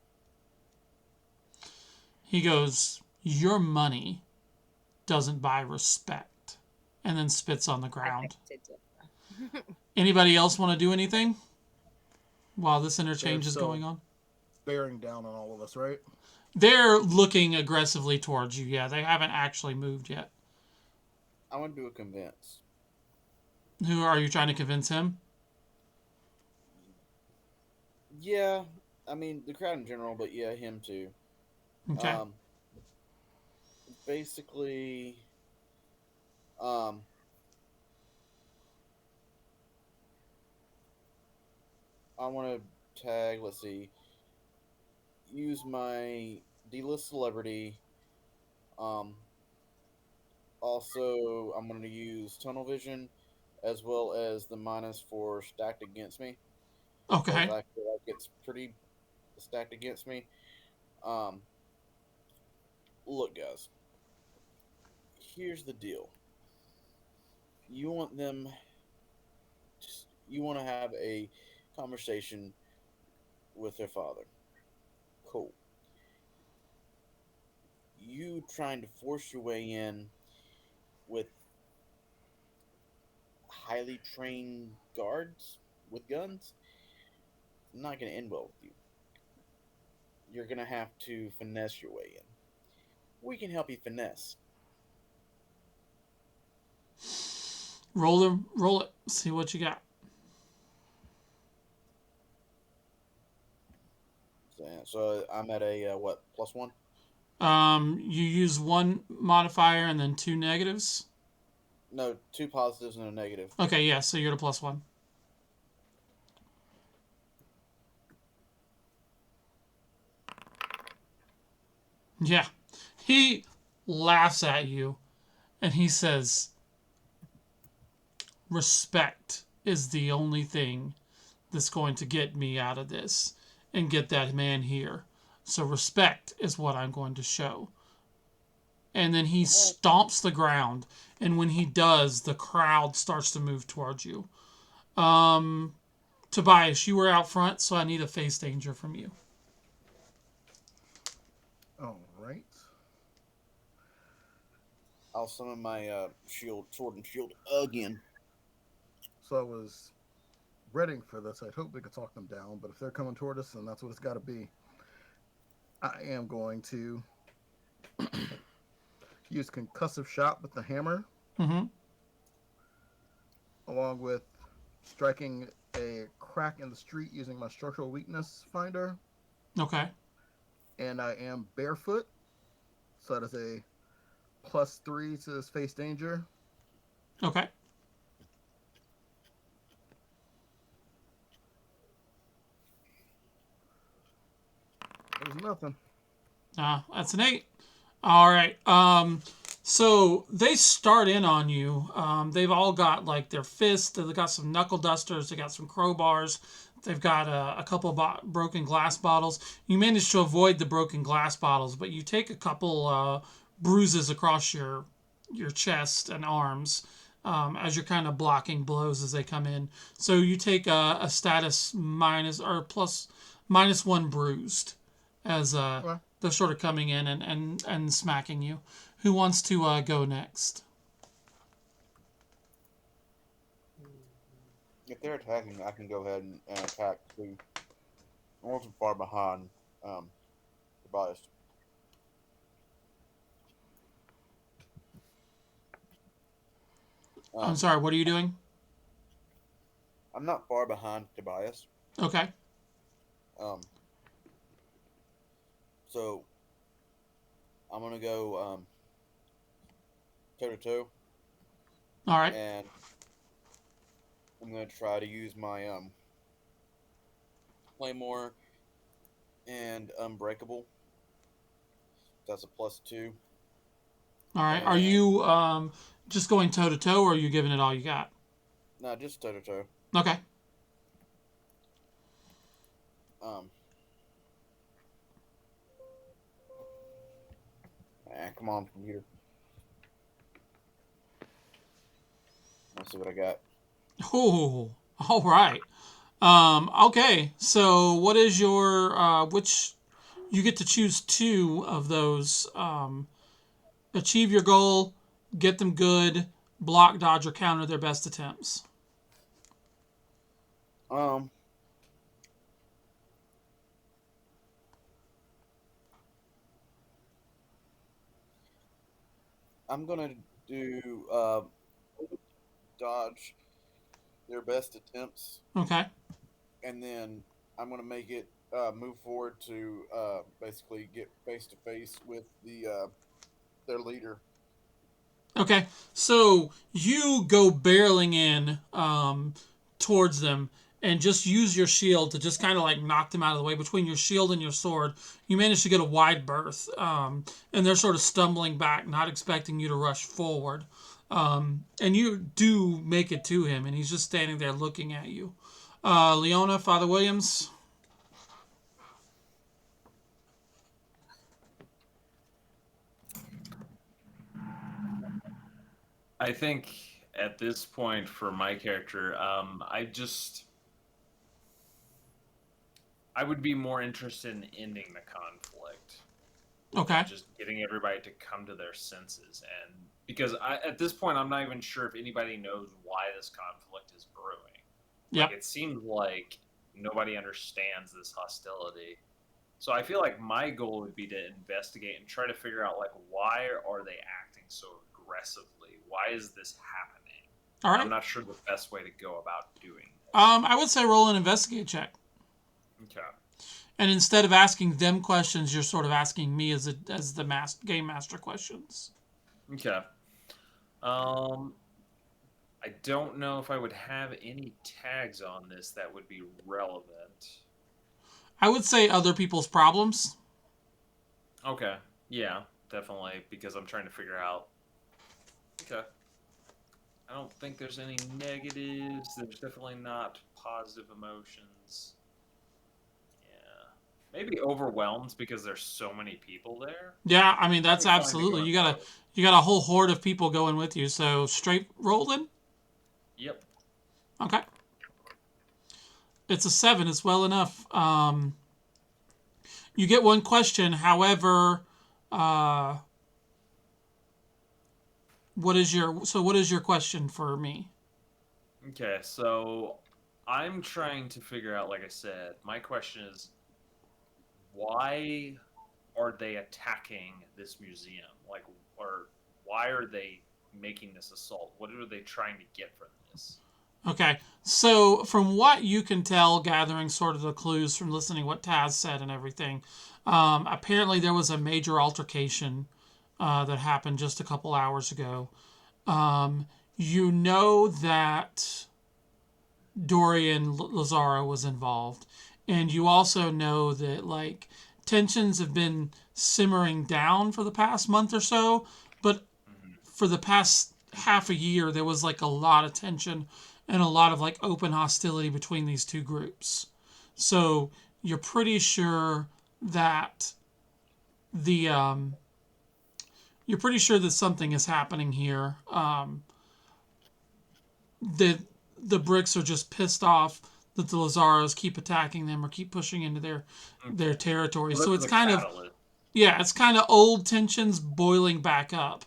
Speaker 5: He goes, "Your money doesn't buy respect," and then spits on the
Speaker 2: I beg
Speaker 5: ground.
Speaker 2: to differ.
Speaker 5: Anybody else want to do anything while this
Speaker 1: They're
Speaker 5: interchange is
Speaker 1: still
Speaker 5: going on?
Speaker 1: bearing down on all of us, right?
Speaker 5: They're looking aggressively towards you. Yeah, they haven't actually moved yet.
Speaker 3: I want to do a convince.
Speaker 5: Who are you trying to convince him?
Speaker 3: Yeah, I mean the crowd in general, but yeah, him too.
Speaker 5: Okay.
Speaker 3: Um, basically, um, I want to tag. Let's see. Use my D-list celebrity. Um, Also, I'm going to use tunnel vision as well as the -4 stacked against me because
Speaker 5: Okay.
Speaker 3: I feel like it's pretty stacked against me. Um, Look, guys, here's the deal. You want them, you want to have a conversation with their father. Cool. You trying to force your way in with highly trained guards with guns, not going to end well with you. You're going to have to finesse your way in. We can help you finesse.
Speaker 5: Roll it. See what you got.
Speaker 3: So I'm at a what, +1?
Speaker 5: You use one modifier and then two negatives.
Speaker 3: No, two positives and a negative.
Speaker 5: Okay, yeah, so you're at a +1. Yeah. He laughs at you and he says, "Respect is the only thing that's going to get me out of this and get that man here. So respect is what I'm going to show." And then he stomps the ground, and when he does, the crowd starts to move towards you. Tobias, you were out front, so I need a face danger from you.
Speaker 1: All right.
Speaker 3: I'll summon my sword and shield again.
Speaker 1: So I was ready for this. I'd hope we could talk them down, but if they're coming toward us, then that's what it's got to be. I am going to use concussive shot with the hammer,
Speaker 5: Mm-hmm.
Speaker 1: along with striking a crack in the street using my structural weakness finder.
Speaker 5: Okay.
Speaker 1: And I am barefoot, so that is a +3 to his face danger.
Speaker 5: Okay.
Speaker 1: There's nothing.
Speaker 5: That's an 8. All right. So they start in on you. They've all got like their fists. They've got some knuckle dusters. They got some crowbars. They've got a couple broken glass bottles. You manage to avoid the broken glass bottles, but you take a couple bruises across your chest and arms as you're kind of blocking blows as they come in. So you take a status minus or plus -1 bruised as
Speaker 1: Okay.
Speaker 5: they're sort of coming in and smacking you. Who wants to go next?
Speaker 3: If they're attacking, I can go ahead and attack too. I wasn't far behind Tobias.
Speaker 5: I'm sorry, what are you doing?
Speaker 3: I'm not far behind Tobias.
Speaker 5: Okay.
Speaker 3: So I'm gonna go toe to toe,
Speaker 5: All right.
Speaker 3: and I'm gonna try to use my claymore and unbreakable. That's a +2.
Speaker 5: All right. Are you just going toe to toe, or are you giving it all you got?
Speaker 3: No, just toe to toe.
Speaker 5: Okay.
Speaker 3: Um, Come on, computer. Let's see what I got.
Speaker 5: Oh, all right. Okay, so what is your which you get to choose two of those. Achieve your goal, get them good, block, dodge, or counter their best attempts.
Speaker 3: Um, I'm gonna do dodge their best attempts,
Speaker 5: Okay.
Speaker 3: and then I'm gonna make it move forward to basically get face to face with their leader.
Speaker 5: Okay. So you go barreling in towards them and just use your shield to just kind of like knock them out of the way. Between your shield and your sword, you manage to get a wide berth, and they're sort of stumbling back, not expecting you to rush forward. And you do make it to him, and he's just standing there looking at you. Leona, Father Williams.
Speaker 4: I think at this point for my character, I would be more interested in ending the conflict.
Speaker 5: Okay.
Speaker 4: Just getting everybody to come to their senses, and because at this point I'm not even sure if anybody knows why this conflict is brewing.
Speaker 5: Yep.
Speaker 4: Like, it seems like nobody understands this hostility. So I feel like my goal would be to investigate and try to figure out, like, why are they acting so aggressively? Why is this happening?
Speaker 5: All right.
Speaker 4: I'm not sure the best way to go about doing this.
Speaker 5: I would say roll an investigate check.
Speaker 4: Okay.
Speaker 5: And instead of asking them questions, you're sort of asking me as the game master questions.
Speaker 4: Okay. I don't know if I would have any tags on this that would be relevant.
Speaker 5: I would say other people's problems.
Speaker 4: Okay. Yeah, definitely, because I'm trying to figure out. Okay. I don't think there's any negatives. There's definitely not positive emotions. Yeah. Maybe overwhelmed because there's so many people there.
Speaker 5: Yeah, I mean that's
Speaker 4: Probably fine to
Speaker 5: absolutely.
Speaker 4: go in
Speaker 5: You got a whole horde of people going with you. So straight rolling.
Speaker 4: Yep.
Speaker 5: Okay. It's a 7. It's well enough. You get one question. However, what is your question for me?
Speaker 4: Okay, so I'm trying to figure out, like I said, my question is, why are they attacking this museum? Like, or why are they making this assault? What are they trying to get from this?
Speaker 5: Okay, so from what you can tell, gathering sort of the clues from listening to what Taz said and everything, apparently there was a major altercation that happened just a couple hours ago. You know that Dorian Lazaro was involved, and you also know that like tensions have been simmering down for the past month or so, but for the past half a year there was like a lot of tension and a lot of like open hostility between these two groups. So you're pretty sure that the you're pretty sure that something is happening here. The bricks are just pissed off that the Lazaros keep attacking them or keep pushing into their territory.
Speaker 4: So
Speaker 5: So
Speaker 4: this
Speaker 5: it's
Speaker 4: is a
Speaker 5: kind of
Speaker 4: catalyst.
Speaker 5: it's kind of old tensions boiling back up.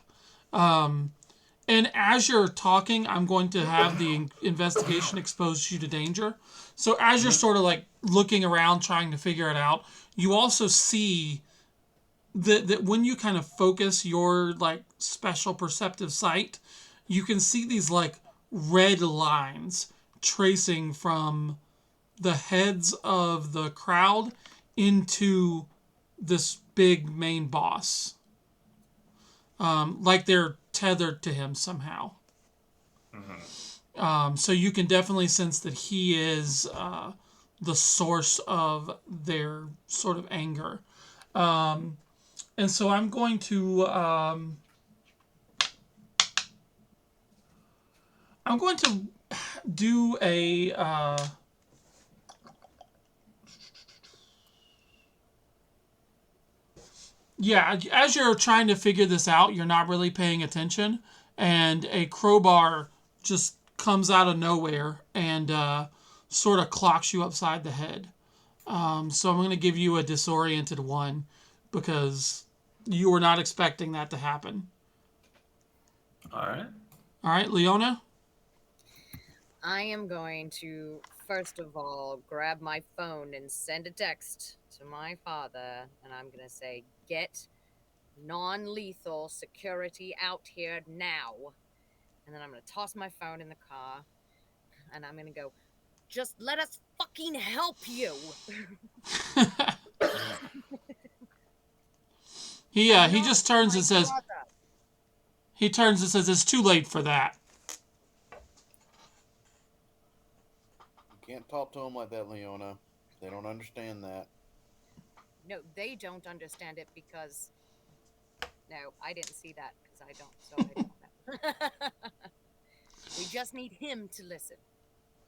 Speaker 5: And as you're talking, I'm going to have the investigation expose you to danger. So as you're sort of like looking around trying to figure it out, you also see that when you kind of focus your like special perceptive sight, you can see these like red lines tracing from the heads of the crowd into this big main boss. Like they're tethered to him somehow. So you can definitely sense that he is the source of their sort of anger. And so I'm going to do a Yeah, as you're trying to figure this out, you're not really paying attention, and a crowbar just comes out of nowhere and sort of clocks you upside the head. So I'm going to give you a disoriented one because you were not expecting that to happen.
Speaker 4: All right.
Speaker 5: All right, Leona?
Speaker 2: I am going to, first of all, grab my phone and send a text to my father, and I'm going to say, get non lethal security out here now. And then I'm going to toss my phone in the car, and I'm going to go, just let us fucking help you.
Speaker 5: He just turns and says,
Speaker 2: Father.
Speaker 5: it's too late for that.
Speaker 3: You can't talk to them like that, Leona. They don't understand that.
Speaker 2: No, they don't understand it because. No, I didn't see that because I don't, so I don't know. We just need him to listen.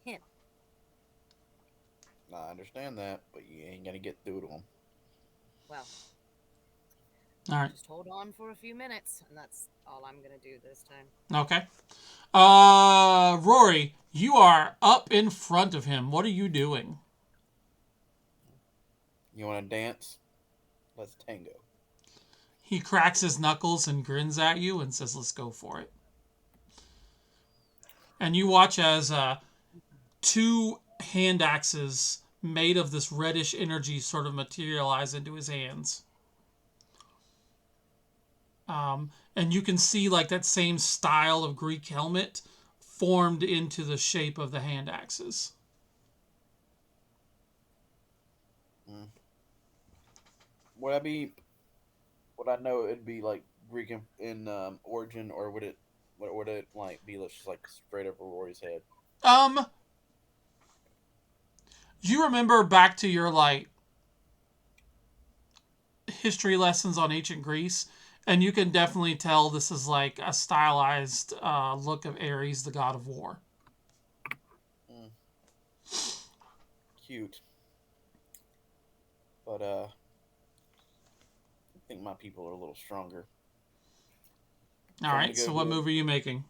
Speaker 2: Him.
Speaker 3: I understand that, but you ain't gonna get through to them.
Speaker 2: Well,
Speaker 5: All right.
Speaker 2: just hold on for a few minutes, and that's all I'm gonna do this time.
Speaker 5: Okay. Rory, you are up in front of him. What are you doing?
Speaker 3: You want to dance? Let's tango.
Speaker 5: He cracks his knuckles and grins at you and says, let's go for it. And you watch as two hand axes made of this reddish energy sort of materialize into his hands. And you can see like that same style of Greek helmet formed into the shape of the hand axes.
Speaker 3: Would I know it'd be like Greek in origin, or would it like be just like straight over Rory's head?
Speaker 5: You remember back to your like history lessons on ancient Greece, and you can definitely tell this is like a stylized look of Ares, the god of war.
Speaker 3: Cute, but I think my people are a little stronger.
Speaker 5: All right. So what move are you making?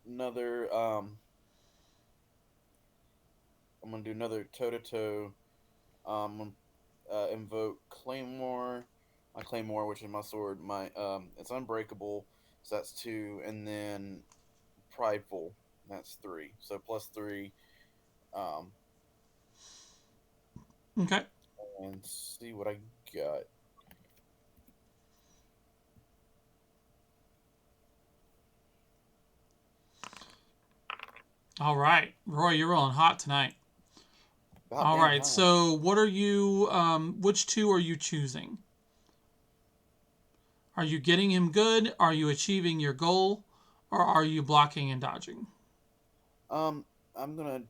Speaker 3: Another I'm gonna do another toe to toe. Invoke Claymore. My Claymore, which is my sword, it's unbreakable, so that's 2, and then Prideful, that's 3. So +3.
Speaker 5: Okay.
Speaker 3: And see what I got.
Speaker 5: All right, Roy, you're rolling hot tonight. All right.
Speaker 3: High.
Speaker 5: So what are you? Which two are you choosing? Are you getting him good? Are you achieving your goal? Or are you blocking and dodging?
Speaker 3: I'm gonna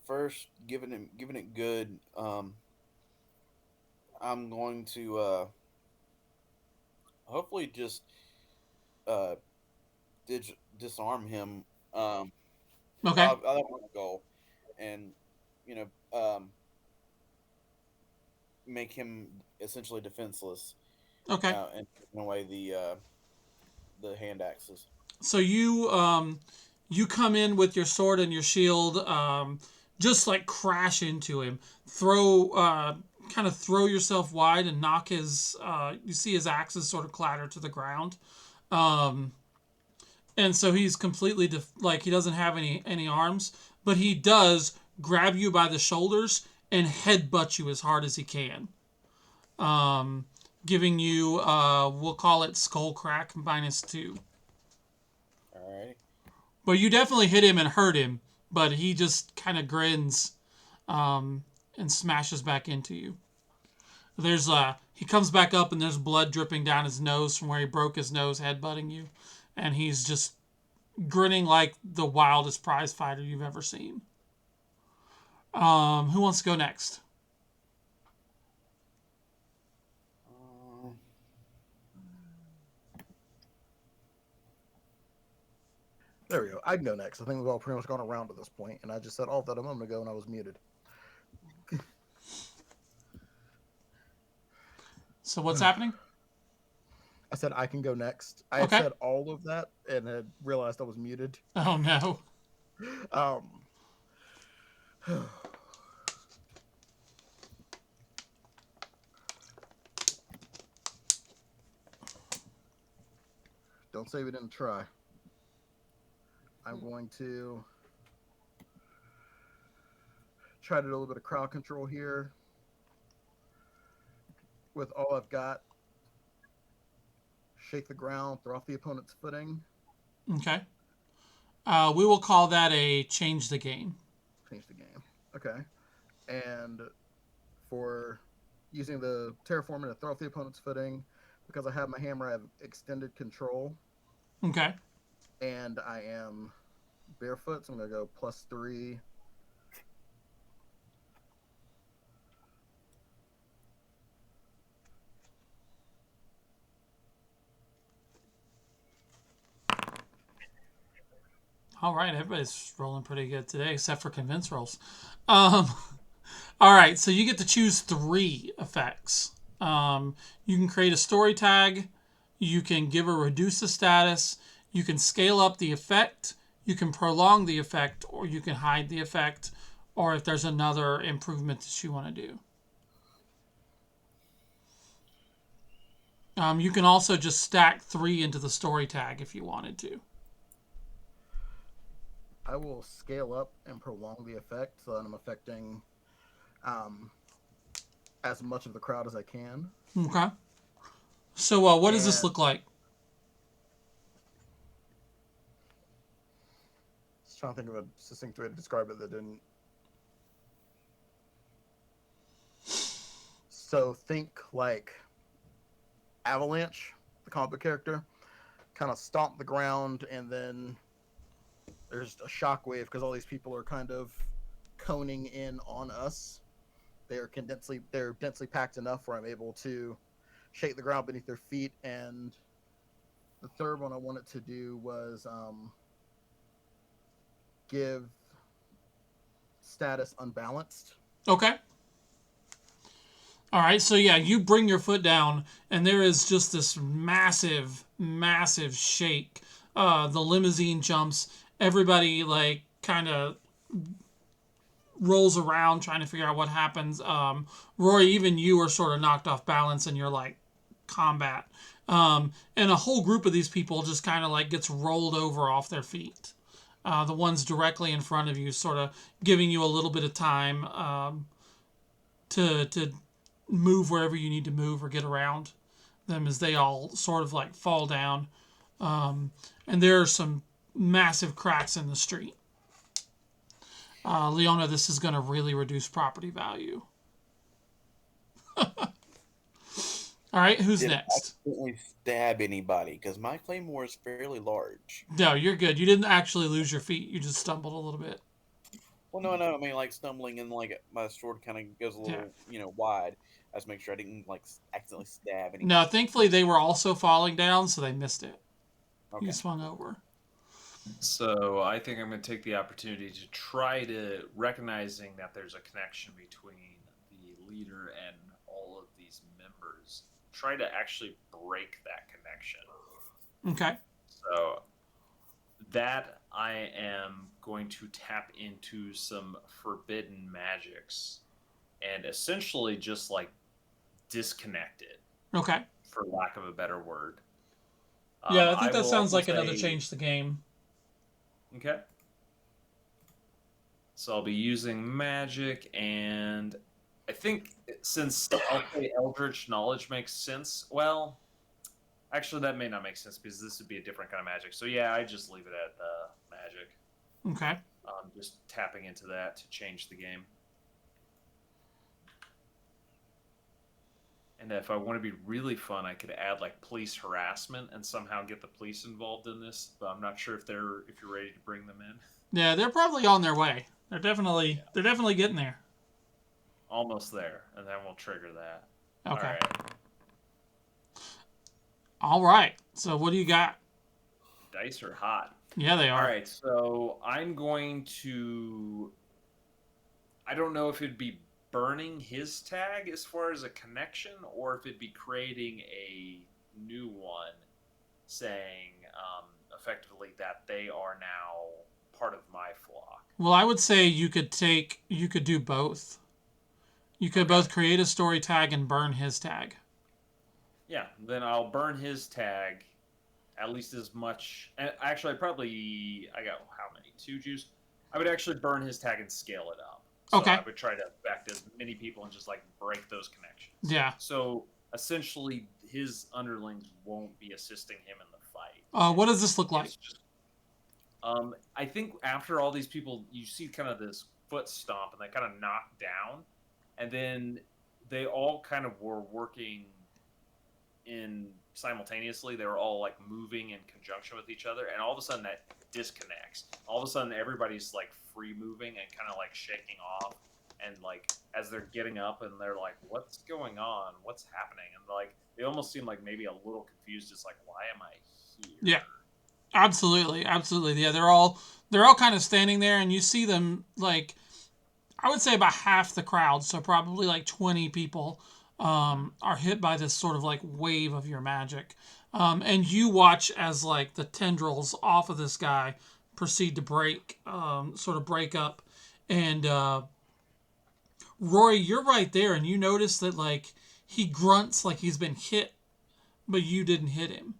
Speaker 3: first giving it good. I'm going to hopefully just uh disarm him.
Speaker 5: Okay.
Speaker 3: That's my goal, and you know make him essentially defenseless.
Speaker 5: Okay.
Speaker 3: And taking away the hand axes.
Speaker 5: So you come in with your sword and your shield, just like crash into him, kind of throw yourself wide and knock his. You see his axes sort of clatter to the ground, and so he's completely like he doesn't have any arms, but he does grab you by the shoulders and headbutt you as hard as he can, giving you we'll call it skull crack -2.
Speaker 3: Alright.
Speaker 5: But you definitely hit him and hurt him, but he just kind of grins and smashes back into you. There's he comes back up and there's blood dripping down his nose from where he broke his nose headbutting you, and he's just grinning like the wildest prize fighter you've ever seen. Who wants to go next?
Speaker 1: There we go. I can go next. I think we've all pretty much gone around at this point, and I just said all of that a moment ago, and I was muted.
Speaker 5: So what's happening?
Speaker 1: I said I can go next. I had
Speaker 5: Okay.
Speaker 1: said all of that and had realized I was muted.
Speaker 5: Oh no.
Speaker 1: Um, don't say we didn't try. I'm going to try to do a little bit of crowd control here with all I've got. Shake the ground, throw off the opponent's footing,
Speaker 5: Okay. We will call that a change the game.
Speaker 1: change the game. Okay. And for using the terraforming to throw off the opponent's footing, because I have my hammer, I have extended control,
Speaker 5: Okay.
Speaker 1: and I am barefoot, so I'm going to go +3.
Speaker 5: All right. Everybody's rolling pretty good today, except for convince rolls. Um, all right. So you get to choose 3 effects. You can create a story tag. You can give or reduce the status. You can scale up the effect. You can prolong the effect, or you can hide the effect, or if there's another improvement that you want to do. You can also just stack 3 into the story tag if you wanted to.
Speaker 1: I will scale up and prolong the effect so that I'm affecting as much of the crowd as I can.
Speaker 5: Okay. So what does this
Speaker 1: And
Speaker 5: look like?
Speaker 1: just trying to think of a succinct way to describe it that didn't. So think like Avalanche, the comic book character, kind of stomp the ground, and then there's a shockwave because all these people are kind of coning in on us. They're densely packed enough where I'm able to shake the ground beneath their feet. And the third one I wanted to do was give status unbalanced.
Speaker 5: Okay. All right, so yeah, you bring your foot down, and there is just this massive, massive shake. The limousine jumps. Everybody like kind of rolls around trying to figure out what happens. Rory, even you are sort of knocked off balance, and you're like combat. And a whole group of these people just kind of like gets rolled over off their feet. The ones directly in front of you, sort of giving you a little bit of time to move wherever you need to move or get around them as they all sort of like fall down. And there are some massive cracks in the street. Leona, this is going to really reduce property value. All right, who's
Speaker 3: Did I
Speaker 5: next?
Speaker 3: accidentally stab anybody? Because my claymore is fairly large.
Speaker 5: No, you're good. You didn't actually lose your feet. You just stumbled a little bit.
Speaker 3: Well, no. I mean, like stumbling and like my sword kind of goes a
Speaker 5: Yeah.
Speaker 3: little, wide. I just make sure I didn't like accidentally stab anybody.
Speaker 5: No, thankfully they were also falling down, so they missed it.
Speaker 3: Okay.
Speaker 5: You swung over.
Speaker 4: So I think I'm going to take the opportunity to try to recognizing that there's a connection between the leader and all of these members. Try to actually break that connection.
Speaker 5: Okay.
Speaker 4: So that I am going to tap into some forbidden magics and essentially just like disconnect it,
Speaker 5: Okay.
Speaker 4: for lack of a better word.
Speaker 5: Yeah, I think that
Speaker 4: will
Speaker 5: sounds
Speaker 4: also
Speaker 5: like another
Speaker 4: say-
Speaker 5: change the game.
Speaker 4: Okay. So I'll be using magic, and I think since I'll say Eldritch Knowledge makes sense, well, actually that may not make sense because this would be a different kind of magic. So yeah, I just leave it at magic.
Speaker 5: Okay.
Speaker 4: Just tapping into that to change the game. And if I want to be really fun, I could add like police harassment and somehow get the police involved in this. But I'm not sure if you're ready to bring them in.
Speaker 5: Yeah, they're probably on their way. They're definitely getting there.
Speaker 4: Almost there, and then we'll trigger that.
Speaker 5: Okay.
Speaker 4: All right.
Speaker 5: All right. So what do you got?
Speaker 4: Dice are hot.
Speaker 5: Yeah, they
Speaker 4: All
Speaker 5: are.
Speaker 4: right, so I'm going to. I don't know if it'd be burning his tag as far as a connection, or if it'd be creating a new one saying effectively that they are now part of my flock.
Speaker 5: Well, I would say you could do both. You could both create a story tag and burn his tag.
Speaker 4: Yeah, then I'll burn his tag at least as much. Actually, I got how many? 2 juice? I would actually burn his tag and scale it up. So
Speaker 5: Okay.
Speaker 4: I would try to affect as many people and just like break those connections.
Speaker 5: Yeah.
Speaker 4: So essentially, his underlings won't be assisting him in the fight.
Speaker 5: What does this look like?
Speaker 4: Just, I think after all these people, you see kind of this foot stomp and they kind of knock down, and then they all kind of were working in simultaneously. They were all like moving in conjunction with each other, and all of a sudden that disconnects. All of a sudden everybody's like free moving and kind of like shaking off, and like as they're getting up and they're like, what's going on, what's happening, and like they almost seem like maybe a little confused. It's like, why am I here?
Speaker 5: Yeah, absolutely. Yeah, they're all kind of standing there, and you see them like, I would say about half the crowd, so probably like 20 people are hit by this sort of like wave of your magic. And you watch as like the tendrils off of this guy proceed to break up. And Rory, you're right there, and you notice that like he grunts like he's been hit, but you didn't hit him.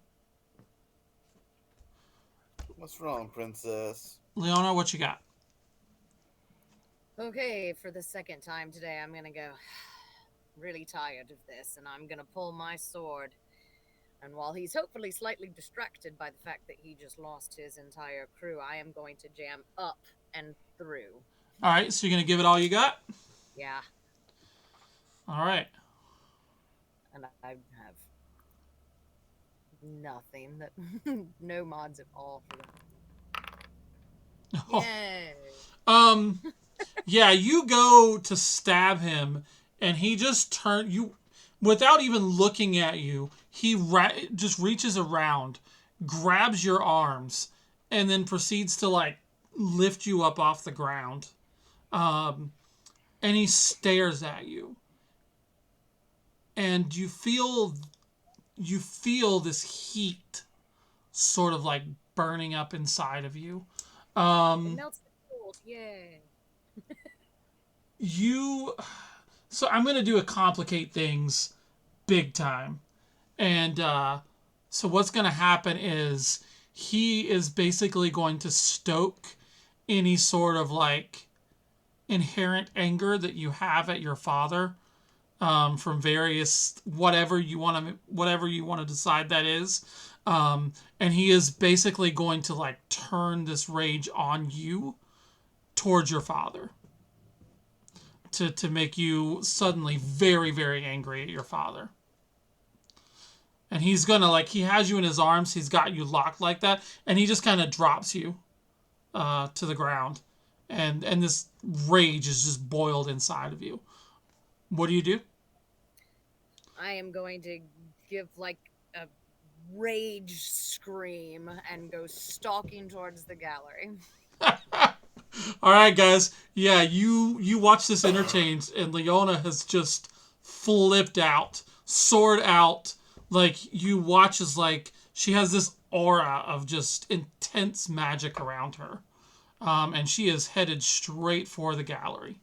Speaker 3: What's wrong, princess?
Speaker 5: Leona, what you got?
Speaker 2: Okay, for the second time today, I'm gonna go really tired of this, and I'm gonna pull my sword. And while he's hopefully slightly distracted by the fact that he just lost his entire crew, I am going to jam up and through.
Speaker 5: All right, so you're gonna give it all you got?
Speaker 2: Yeah.
Speaker 5: All right.
Speaker 2: And I have nothing that no mods at all for that.
Speaker 5: Oh.
Speaker 2: Yay.
Speaker 5: Yeah, you go to stab him, and he just without even looking at you, he just reaches around, grabs your arms, and then proceeds to like lift you up off the ground. And he stares at you, and you feel this heat sort of like burning up inside of you.
Speaker 2: It melts the cold. Yay.
Speaker 5: So I'm going to do a complicate things big time. And so what's going to happen is he is basically going to stoke any sort of like inherent anger that you have at your father from various whatever you want to decide that is. And he is basically going to like turn this rage on you towards your father. To make you suddenly very, very angry at your father. And he's gonna like, he has you in his arms, he's got you locked like that, and he just kind of drops you to the ground. And this rage is just boiled inside of you. What do you do?
Speaker 2: I am going to give like a rage scream and go stalking towards the gallery.
Speaker 5: All right, guys. Yeah, you watch this interchange, and Leona has just flipped out, sword out. Like, you watch as like she has this aura of just intense magic around her, and she is headed straight for the gallery.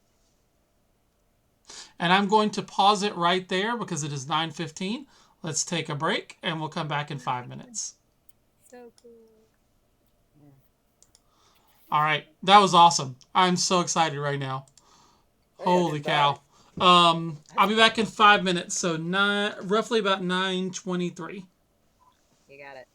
Speaker 5: And I'm going to pause it right there because it is 9:15. Let's take a break, and we'll come back in 5 minutes.
Speaker 2: So cool.
Speaker 5: All right, that was awesome. I'm so excited right now. Holy cow! I'll be back in 5 minutes, so roughly about 9:23.
Speaker 2: You got it.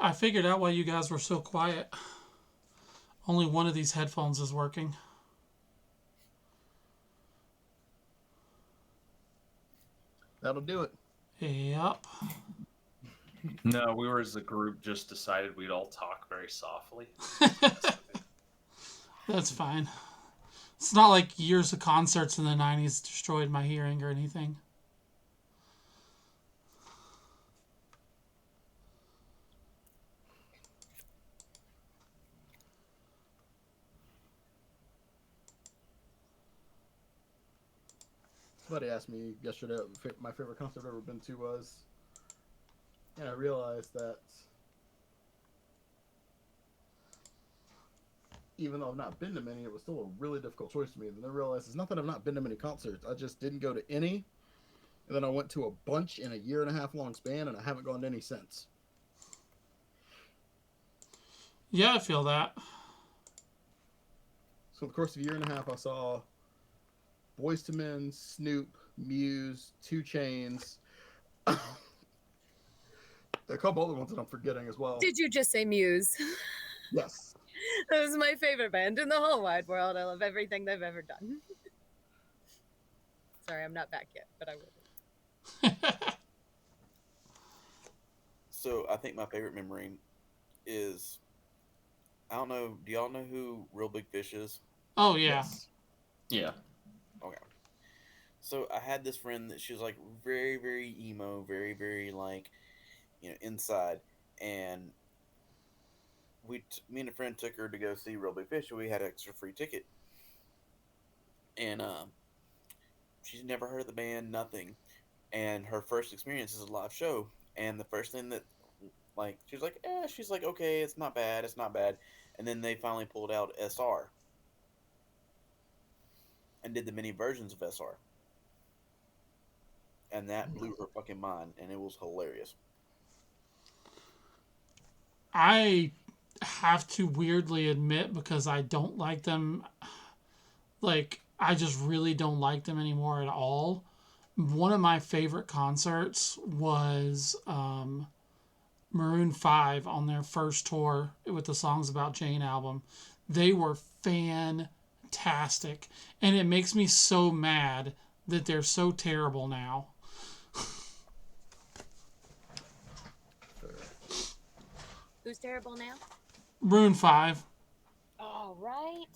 Speaker 5: I figured out why you guys were so quiet. Only one of these headphones is working.
Speaker 1: That'll do it.
Speaker 5: Yep.
Speaker 4: No, we were as a group just decided we'd all talk very softly.
Speaker 5: That's fine. It's not like years of concerts in the 90s destroyed my hearing or anything.
Speaker 1: Somebody asked me yesterday what my favorite concert I've ever been to was, and I realized that even though I've not been to many, it was still a really difficult choice to me. And then I realized it's not that I've not been to many concerts. I just didn't go to any. And then I went to a bunch in a 1.5 year long span, and I haven't gone to any since.
Speaker 5: Yeah, I feel that.
Speaker 1: So, in the course of 1.5 years, I saw Boyz II Men, Snoop, Muse, 2 Chainz, a couple other ones that I'm forgetting as well.
Speaker 2: Did you just say Muse?
Speaker 1: Yes.
Speaker 2: That was my favorite band in the whole wide world. I love everything they've ever done. Sorry, I'm not back yet, but I will be.
Speaker 3: So I think my favorite memory is, I don't know. Do y'all know who Real Big Fish is?
Speaker 5: Oh, yeah.
Speaker 1: Yes.
Speaker 4: Yeah.
Speaker 3: Okay. So I had this friend that she was like very, very emo, very, very like, inside, and me and a friend took her to go see Real Big Fish. And we had an extra free ticket, and she's never heard of the band, nothing, and her first experience is a live show. And the first thing that, like, she's like, okay, it's not bad, it's not bad, and then they finally pulled out SR and did the mini versions of SR, and that blew her fucking mind, and it was hilarious.
Speaker 5: I have to weirdly admit, because I don't like them, like, I just really don't like them anymore at all. One of my favorite concerts was Maroon 5 on their first tour with the Songs About Jane album. They were fantastic. And it makes me so mad that they're so terrible now.
Speaker 2: Who's terrible now?
Speaker 5: Maroon 5.
Speaker 2: All right.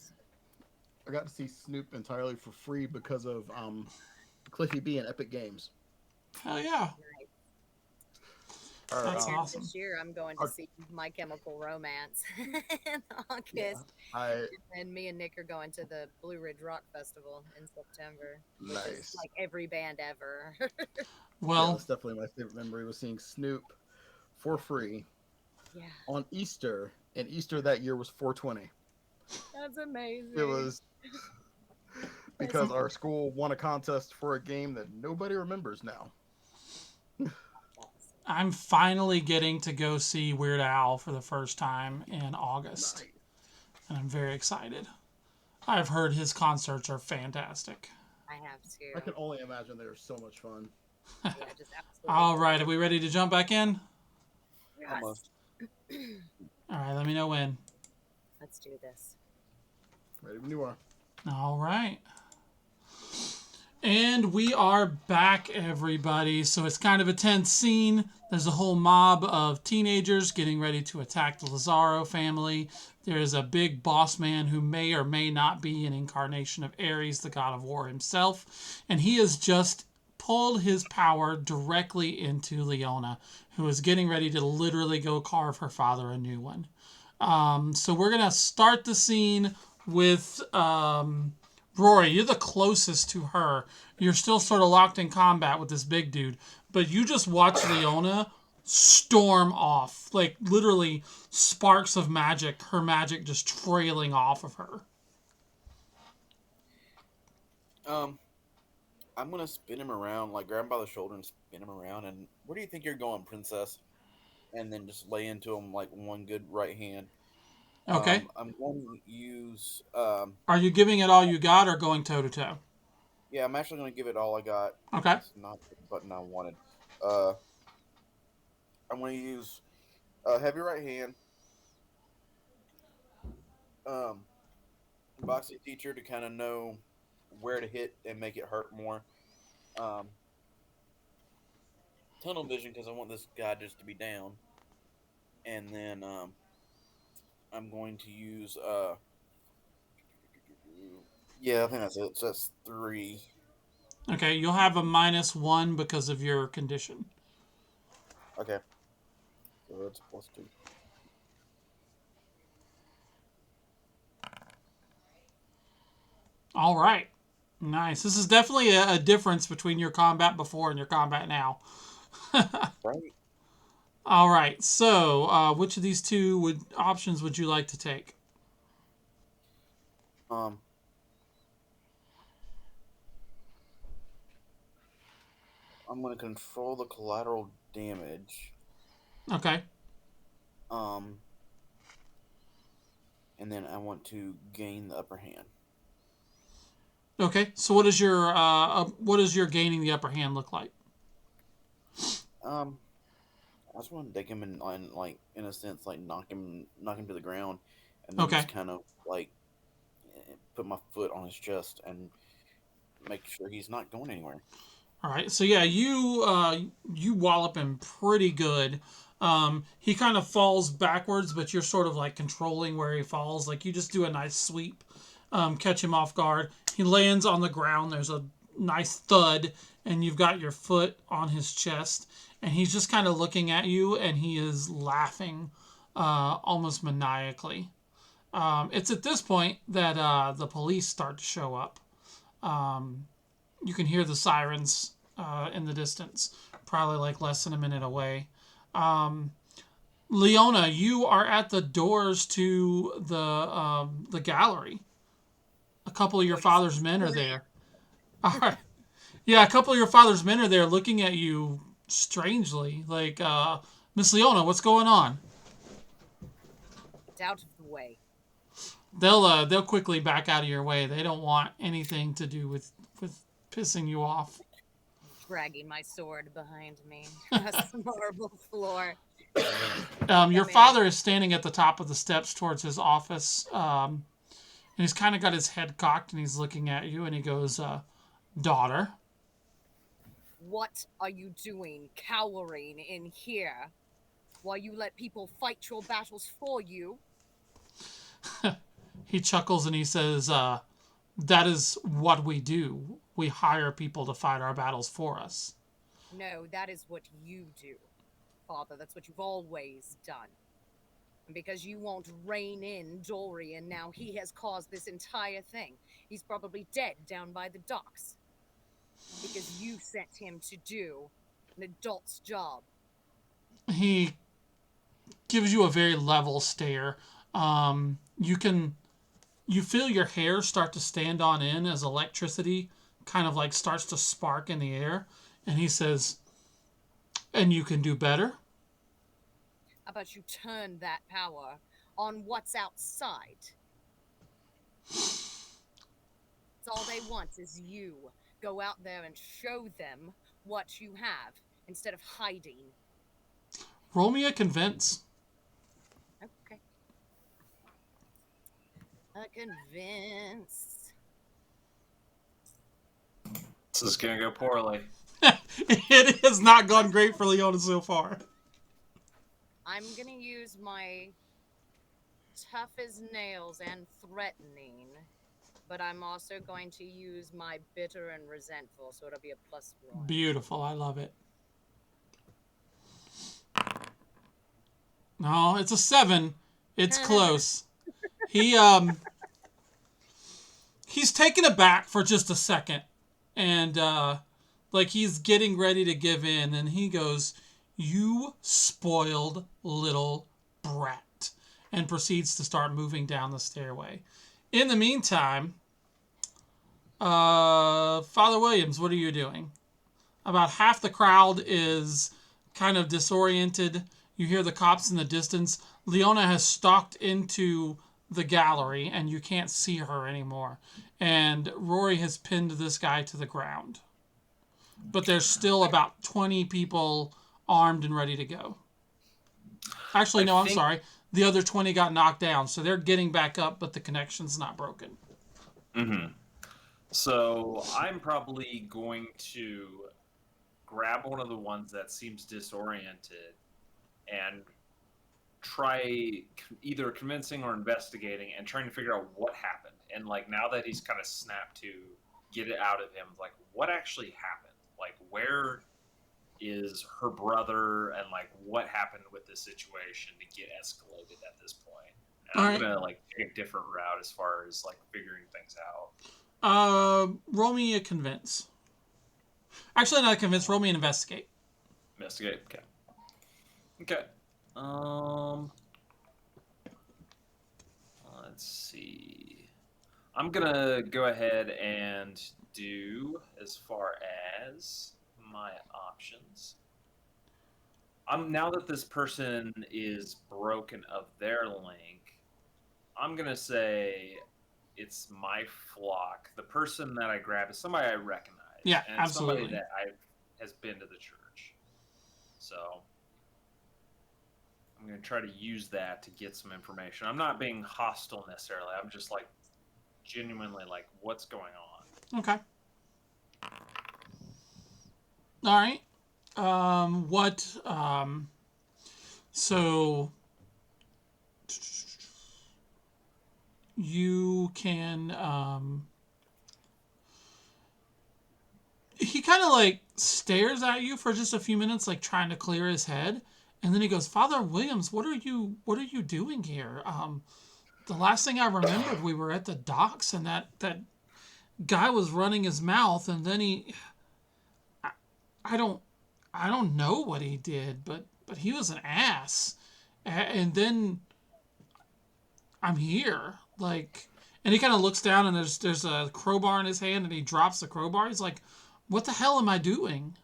Speaker 1: I got to see Snoop entirely for free because of Cliffy B and Epic Games.
Speaker 5: Hell yeah.
Speaker 2: Nice.
Speaker 1: Or,
Speaker 5: That's
Speaker 2: And
Speaker 5: awesome.
Speaker 2: this year I'm going to see My Chemical Romance in August.
Speaker 1: Yeah,
Speaker 2: And me and Nick are going to the Blue Ridge Rock Festival in September. Which
Speaker 1: Nice.
Speaker 2: is like every band ever.
Speaker 5: Well,
Speaker 1: that's definitely my favorite memory was seeing Snoop for free
Speaker 2: Yeah.
Speaker 1: on Easter, and Easter that year was 420.
Speaker 2: That's amazing.
Speaker 1: It was because our school won a contest for a game that nobody remembers now.
Speaker 5: I'm finally getting to go see Weird Al for the first time in August.
Speaker 1: Nice.
Speaker 5: And I'm very excited. I've heard his concerts are fantastic.
Speaker 2: I have to.
Speaker 1: I can only imagine they're so much fun.
Speaker 2: Yeah, just absolutely.
Speaker 5: All right, are we ready to jump back in?
Speaker 2: Yes.
Speaker 3: Almost.
Speaker 5: All right, let me know when.
Speaker 2: Let's do this.
Speaker 1: Ready when you are.
Speaker 5: All right. And we are back, everybody. So it's kind of a tense scene. There's a whole mob of teenagers getting ready to attack the Lazaro family. There is a big boss man who may or may not be an incarnation of Ares, the god of war himself. And he has just pulled his power directly into Leona, who is getting ready to literally go carve her father a new one. So we're going to start the scene with Rory. You're the closest to her. You're still sort of locked in combat with this big dude, but you just watch Leona storm off, like literally sparks of magic, her magic just trailing off of her.
Speaker 3: I'm gonna spin him around, like grab him by the shoulder and spin him around. And where do you think you're going, princess? And then just lay into him like one good right hand.
Speaker 5: Okay.
Speaker 3: I'm going to use.
Speaker 5: Are you giving it all you got or going toe to toe?
Speaker 3: Yeah, I'm actually going to give it all I got.
Speaker 5: Okay.
Speaker 3: It's not the button I wanted. I'm going to use heavy right hand. Boxing teacher to kind of know where to hit and make it hurt more. Tunnel vision because I want this guy just to be down. And then I'm going to use yeah, I think that's it. So that's 3.
Speaker 5: Okay, you'll have a -1 because of your condition.
Speaker 3: Okay. So that's +2.
Speaker 5: All right. Nice. This is definitely a difference between your combat before and your combat now.
Speaker 3: Right.
Speaker 5: All right. So, which of these two options would you like to take?
Speaker 3: I'm going to control the collateral damage.
Speaker 5: Okay.
Speaker 3: And then I want to gain the upper hand.
Speaker 5: Okay. So, what does your gaining the upper hand look like?
Speaker 3: I just want to take him and like in a sense like knock him to the ground, and then just kind of like put my foot on his chest and make sure he's not going anywhere.
Speaker 5: All right. So yeah, you wallop him pretty good. He kind of falls backwards, but you're sort of like controlling where he falls. Like you just do a nice sweep, catch him off guard. He lands on the ground. There's a nice thud, and you've got your foot on his chest. And he's just kind of looking at you, and he is laughing almost maniacally. It's at this point that the police start to show up. You can hear the sirens in the distance, probably like less than a minute away. Leona, you are at the doors to the gallery. A couple of your father's men are there. All right. Yeah, a couple of your father's men are there looking at you strangely. Like, Miss Leona, what's going on?
Speaker 2: Get out of the way.
Speaker 5: They'll quickly back out of your way. They don't want anything to do with pissing you off.
Speaker 2: Dragging my sword behind me across the marble floor.
Speaker 5: Your father is standing at the top of the steps towards his office, and he's kind of got his head cocked, and he's looking at you, and he goes, "Daughter."
Speaker 2: What are you doing cowering in here while you let people fight your battles for you?
Speaker 5: He chuckles and he says, "That is what we do. We hire people to fight our battles for us."
Speaker 2: No, that is what you do, Father. That's what you've always done. And because you won't rein in Dorian now, he has caused this entire thing. He's probably dead down by the docks. Because you sent him to do an adult's job.
Speaker 5: He gives you a very level stare. You feel your hair start to stand on end as electricity kind of like starts to spark in the air. And he says, "And you can do better?"
Speaker 2: How about you turn that power on what's outside? That's all they want is you. Go out there and show them what you have instead of hiding.
Speaker 5: Roll me a convince.
Speaker 2: Okay. Convince.
Speaker 4: This is gonna go poorly.
Speaker 5: It has not gone great for Leona so far.
Speaker 2: I'm gonna use my tough as nails and threatening, but I'm also going to use my bitter and resentful, so it'll be a +1.
Speaker 5: Beautiful. I love it. No, it's a 7. It's close. He's taken aback for just a second, and like he's getting ready to give in, and he goes, "You spoiled little brat," and proceeds to start moving down the stairway. In the meantime, Father Williams, what are you doing? About half the crowd is kind of disoriented. You hear the cops in the distance. Leona has stalked into the gallery, and you can't see her anymore. And Rory has pinned this guy to the ground. But there's still about 20 people armed and ready to go. Actually, no, I'm sorry. The other 20 got knocked down, so they're getting back up, but the connection's not broken.
Speaker 4: Mm-hmm. So I'm probably going to grab one of the ones that seems disoriented and try either convincing or investigating and trying to figure out what happened. And like now that he's kind of snapped to get it out of him, like what actually happened? Like where is her brother and like what happened with this situation to get escalated at this point? And I'm gonna like take a different route as far as like figuring things out.
Speaker 5: Roll me a convince. Actually, not a convince. Roll me an investigate.
Speaker 4: Investigate. Okay. Okay. Let's see. I'm gonna go ahead and do as far as my options. Now that this person is broken of their link, I'm gonna say it's my flock. The person that I grab is somebody I recognize.
Speaker 5: Yeah,
Speaker 4: and
Speaker 5: absolutely.
Speaker 4: Somebody that has been to the church. So I'm going to try to use that to get some information. I'm not being hostile necessarily. I'm just like genuinely like, what's going on?
Speaker 5: Okay. All right. So you can, he kind of like stares at you for just a few minutes, like trying to clear his head. And then he goes, "Father Williams, what are you doing here? The last thing I remembered, we were at the docks, and that guy was running his mouth, and then I don't know what he did, but he was an ass. And then I'm here, like." And he kind of looks down, and there's a crowbar in his hand, and he drops the crowbar. He's like, "What the hell am I doing?"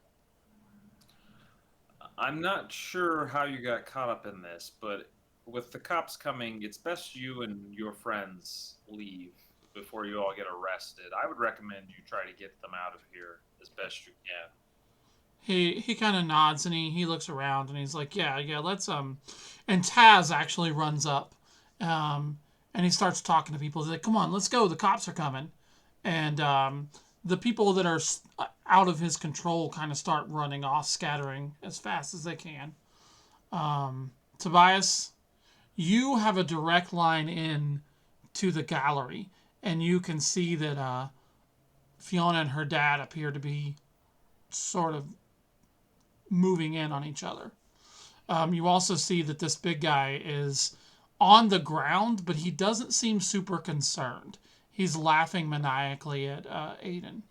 Speaker 4: I'm not sure how you got caught up in this, but with the cops coming, it's best you and your friends leave before you all get arrested. I would recommend you try to get them out of here as best you can.
Speaker 5: He kind of nods and he looks around and he's like, yeah, let's and Taz actually runs up, um, and he starts talking to people. He's like, come on, let's go. The cops are coming, and the people that are out of his control kind of start running off, scattering as fast as they can. Tobias, you have a direct line in to the gallery, and you can see that Fiona and her dad appear to be sort of moving in on each other. You also see that this big guy is on the ground, but he doesn't seem super concerned. He's laughing maniacally at Aiden.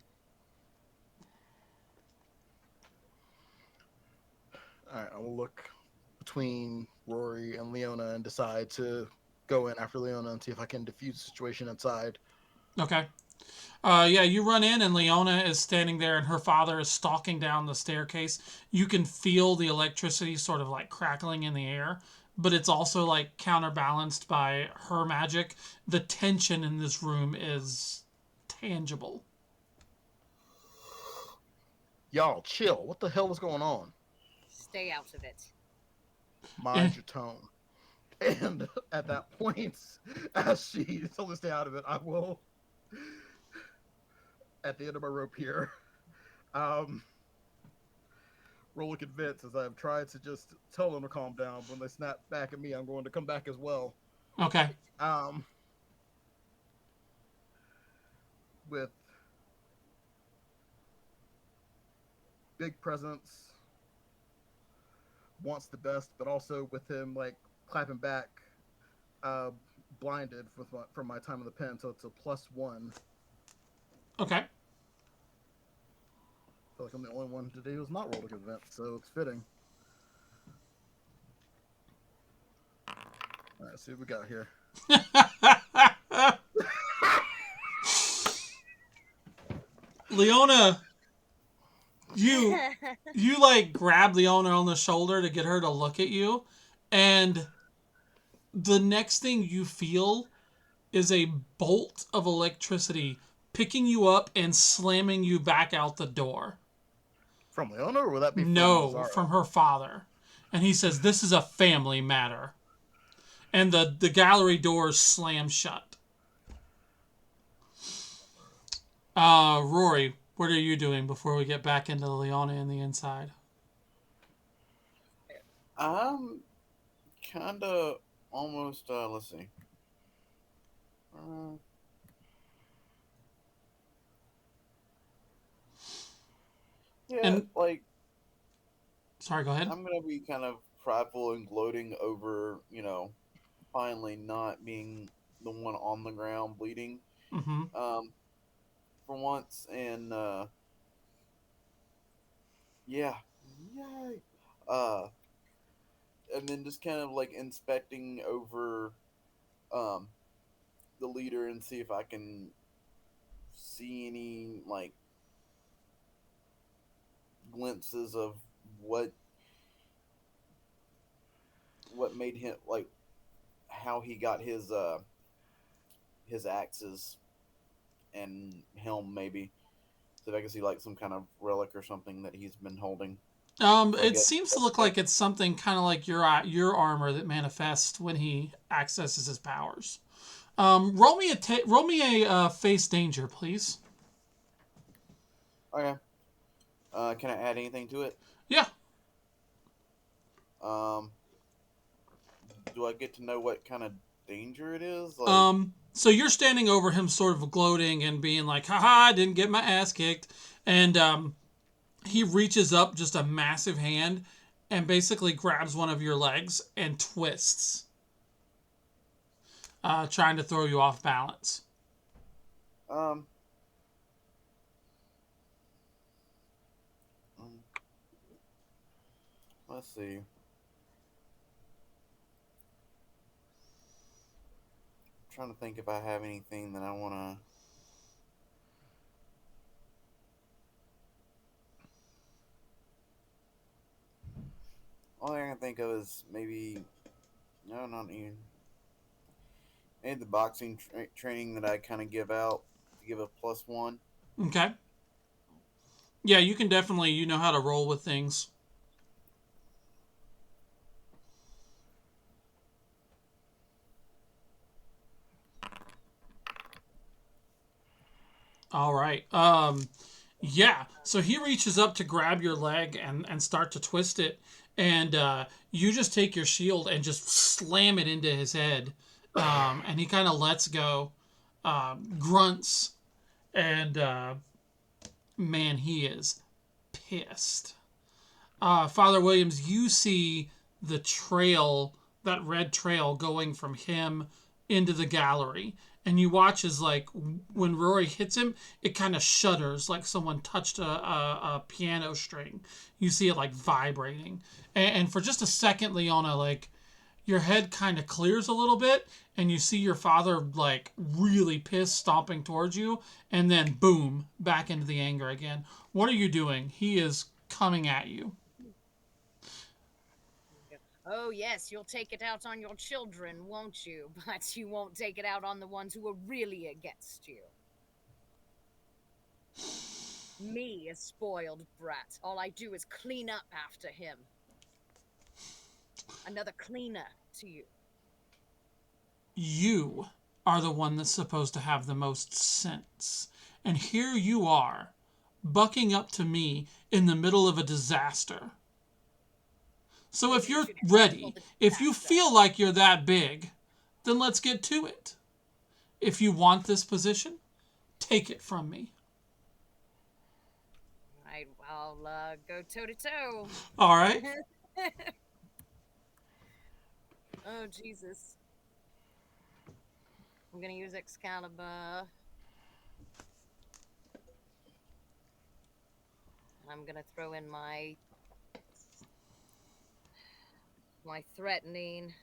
Speaker 1: All right, I will look between Rory and Leona and decide to go in after Leona and see if I can defuse the situation inside.
Speaker 5: Okay. Yeah, you run in and Leona is standing there and her father is stalking down the staircase. You can feel the electricity sort of like crackling in the air, but it's also like counterbalanced by her magic. The tension in this room is tangible.
Speaker 1: Y'all, chill. What the hell is going on?
Speaker 2: Stay out of it.
Speaker 1: Mind your tone. And at that point, as she told me to stay out of it, I will, at the end of my rope here, roll a convince as I've tried to just tell them to calm down. When they snap back at me, I'm going to come back as well.
Speaker 5: Okay.
Speaker 1: With big presence, wants the best, but also with him like clapping back, blinded from my time in the pen, so it's a +1.
Speaker 5: Okay.
Speaker 1: I feel like I'm the only one today who's not rolled a convince, so it's fitting. All right, see what we got here.
Speaker 5: Leona, you like grab Leona on the shoulder to get her to look at you, and the next thing you feel is a bolt of electricity picking you up and slamming you back out the door.
Speaker 1: From Leona, or would that be from
Speaker 5: No,
Speaker 1: Zara?
Speaker 5: from her father. And he says, this is a family matter. And the gallery doors slam shut. Rory, what are you doing before we get back into Leona and the inside?
Speaker 3: I'm kind of almost, let's see. Yeah,
Speaker 5: And-
Speaker 3: like,
Speaker 5: Sorry, go ahead.
Speaker 3: I'm going to be kind of prideful and gloating over, finally not being the one on the ground bleeding.
Speaker 5: Mm-hmm.
Speaker 3: For once, and, yeah. Yay. And then just kind of like inspecting over the leader and see if I can see any like glimpses of what made him like how he got his axes and helm, maybe so if I can see like some kind of relic or something that he's been holding.
Speaker 5: It seems to look like it's something kind of like your armor that manifests when he accesses his powers. Roll me a face danger, please.
Speaker 3: Okay. Can I add anything to it?
Speaker 5: Yeah.
Speaker 3: Do I get to know what kind of danger it is? Like...
Speaker 5: So you're standing over him, sort of gloating and being like, "Haha, I didn't get my ass kicked," and he reaches up just a massive hand and basically grabs one of your legs and twists, trying to throw you off balance.
Speaker 3: Let's see. I'm trying to think if I have anything that I want to... All I can think of is maybe No, not even. Maybe the boxing training that I kind of give out to give a +1.
Speaker 5: Okay. Yeah, you can definitely, you know how to roll with things. All right. Yeah. So he reaches up to grab your leg and start to twist it, and you just take your shield and just slam it into his head, and he kind of lets go, grunts, and man, he is pissed. Father Williams, you see the trail, that red trail going from him into the gallery. And you watch as, like, when Rory hits him, it kind of shudders like someone touched a piano string. You see it, like, vibrating. And for just a second, Leona, like, your head kind of clears a little bit, and you see your father, like, really pissed, stomping towards you, and then, boom, back into the anger again. What are you doing? He is coming at you.
Speaker 2: Oh, yes, you'll take it out on your children, won't you? But you won't take it out on the ones who are really against you. Me, a spoiled brat. All I do is clean up after him. Another cleaner to you.
Speaker 5: You are the one that's supposed to have the most sense. And here you are, bucking up to me in the middle of a disaster. So if you're ready, if you feel like you're that big, then let's get to it. If you want this position, take it from me.
Speaker 2: I'll go toe to toe.
Speaker 5: All right.
Speaker 2: Oh, Jesus. I'm going to use Excalibur. I'm going to throw in my threatening.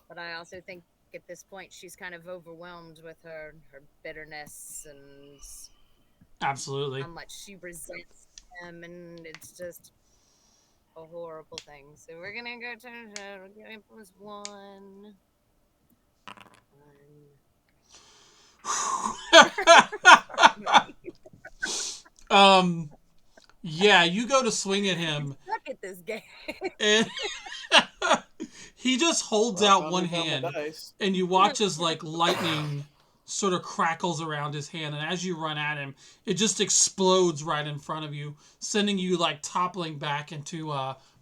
Speaker 2: But I also think at this point she's kind of overwhelmed with her bitterness and
Speaker 5: Absolutely.
Speaker 2: how much she resents him, and it's just a horrible thing. So we're gonna go to give +1.
Speaker 5: Yeah, you go to swing at him.
Speaker 2: Look at this game.
Speaker 5: And he just holds out one hand, and you watch as, like, lightning sort of crackles around his hand, and as you run at him, it just explodes right in front of you, sending you, like, toppling back into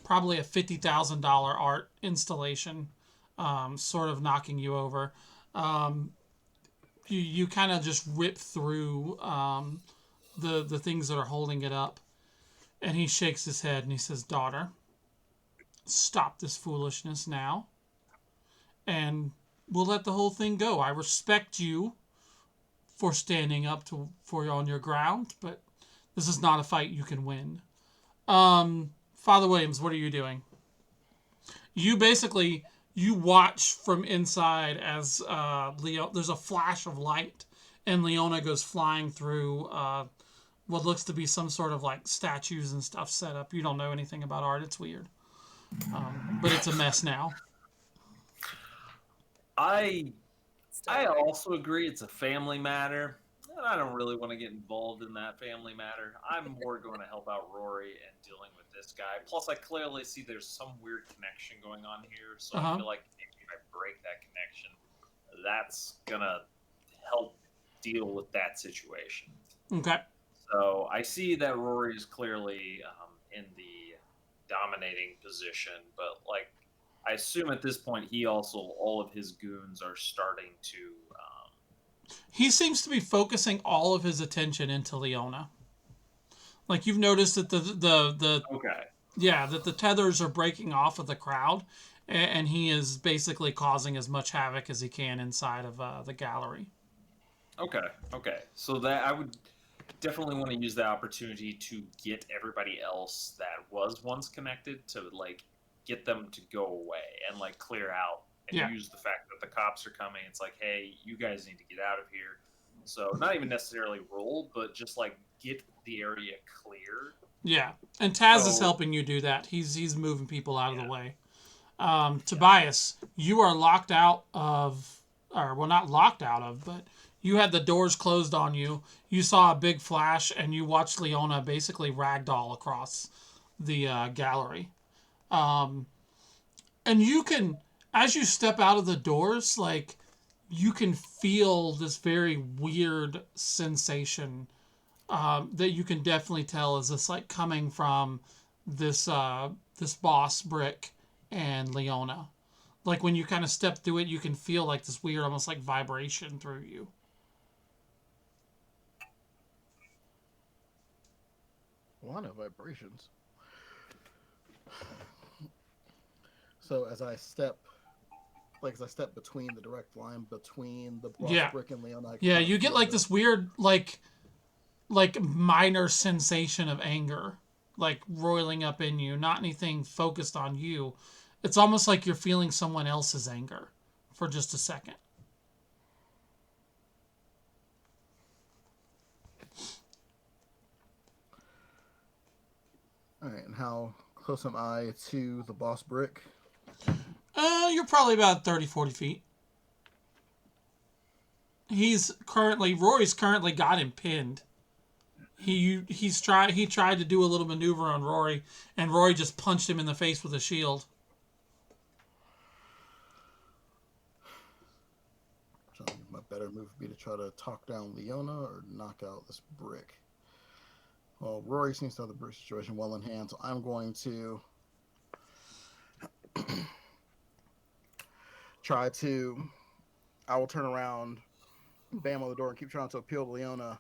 Speaker 5: probably a $50,000 art installation, sort of knocking you over. You kind of just rip through the things that are holding it up, and he shakes his head and he says, "Daughter, stop this foolishness now, and we'll let the whole thing go. I respect you for standing up for on your ground, but this is not a fight you can win." Father Williams, what are you doing? You basically, you watch from inside as there's a flash of light, and Leona goes flying through what looks to be some sort of, like, statues and stuff set up. You don't know anything about art. It's weird. But it's a mess now.
Speaker 4: I also agree it's a family matter, and I don't really want to get involved in that family matter. I'm more going to help out Rory and dealing with this guy. Plus, I clearly see there's some weird connection going on here, so I feel like maybe if I break that connection, that's going to help deal with that situation.
Speaker 5: Okay.
Speaker 4: So I see that Rory is clearly in the dominating position, but, like, I assume at this point all of his goons are starting to.
Speaker 5: He seems to be focusing all of his attention into Leona. Like, you've noticed that the
Speaker 4: okay.
Speaker 5: Yeah, that the tethers are breaking off of the crowd, and he is basically causing as much havoc as he can inside of the gallery.
Speaker 4: Okay. So that I would definitely want to use the opportunity to get everybody else that was once connected to, like, get them to go away and, like, clear out and use the fact that the cops are coming. It's like, hey, you guys need to get out of here. So not even necessarily roll, but just, like, get the area clear.
Speaker 5: Yeah, and Taz is helping you do that. He's moving people out of the way. Tobias, you are locked out of, or well, not locked out of, but you had the doors closed on you. You saw a big flash, and you watched Leona basically ragdoll across the gallery. And you can, as you step out of the doors, like, you can feel this very weird sensation that you can definitely tell is this like coming from this boss Brick and Leona. Like when you kind of step through it, you can feel like this weird, almost like vibration through you.
Speaker 1: A lot of vibrations. So as I step between the direct line between the boss
Speaker 5: Yeah.
Speaker 1: Brick and Leona, I
Speaker 5: Yeah,
Speaker 1: kind of
Speaker 5: you get
Speaker 1: feel
Speaker 5: like this weird, like minor sensation of anger, like roiling up in you. Not anything focused on you. It's almost like you're feeling someone else's anger for just a second.
Speaker 1: All right, and how close am I to the boss Brick?
Speaker 5: You're probably about 30, 40 feet. Rory's currently got him pinned. He tried to do a little maneuver on Rory, and Rory just punched him in the face with a shield.
Speaker 1: So my better move would be to try to talk down Leona or knock out this Brick. Well, Rory seems to have the Brick situation well in hand, so I'm going to I will turn around, bam on the door, and keep trying to appeal to Leona.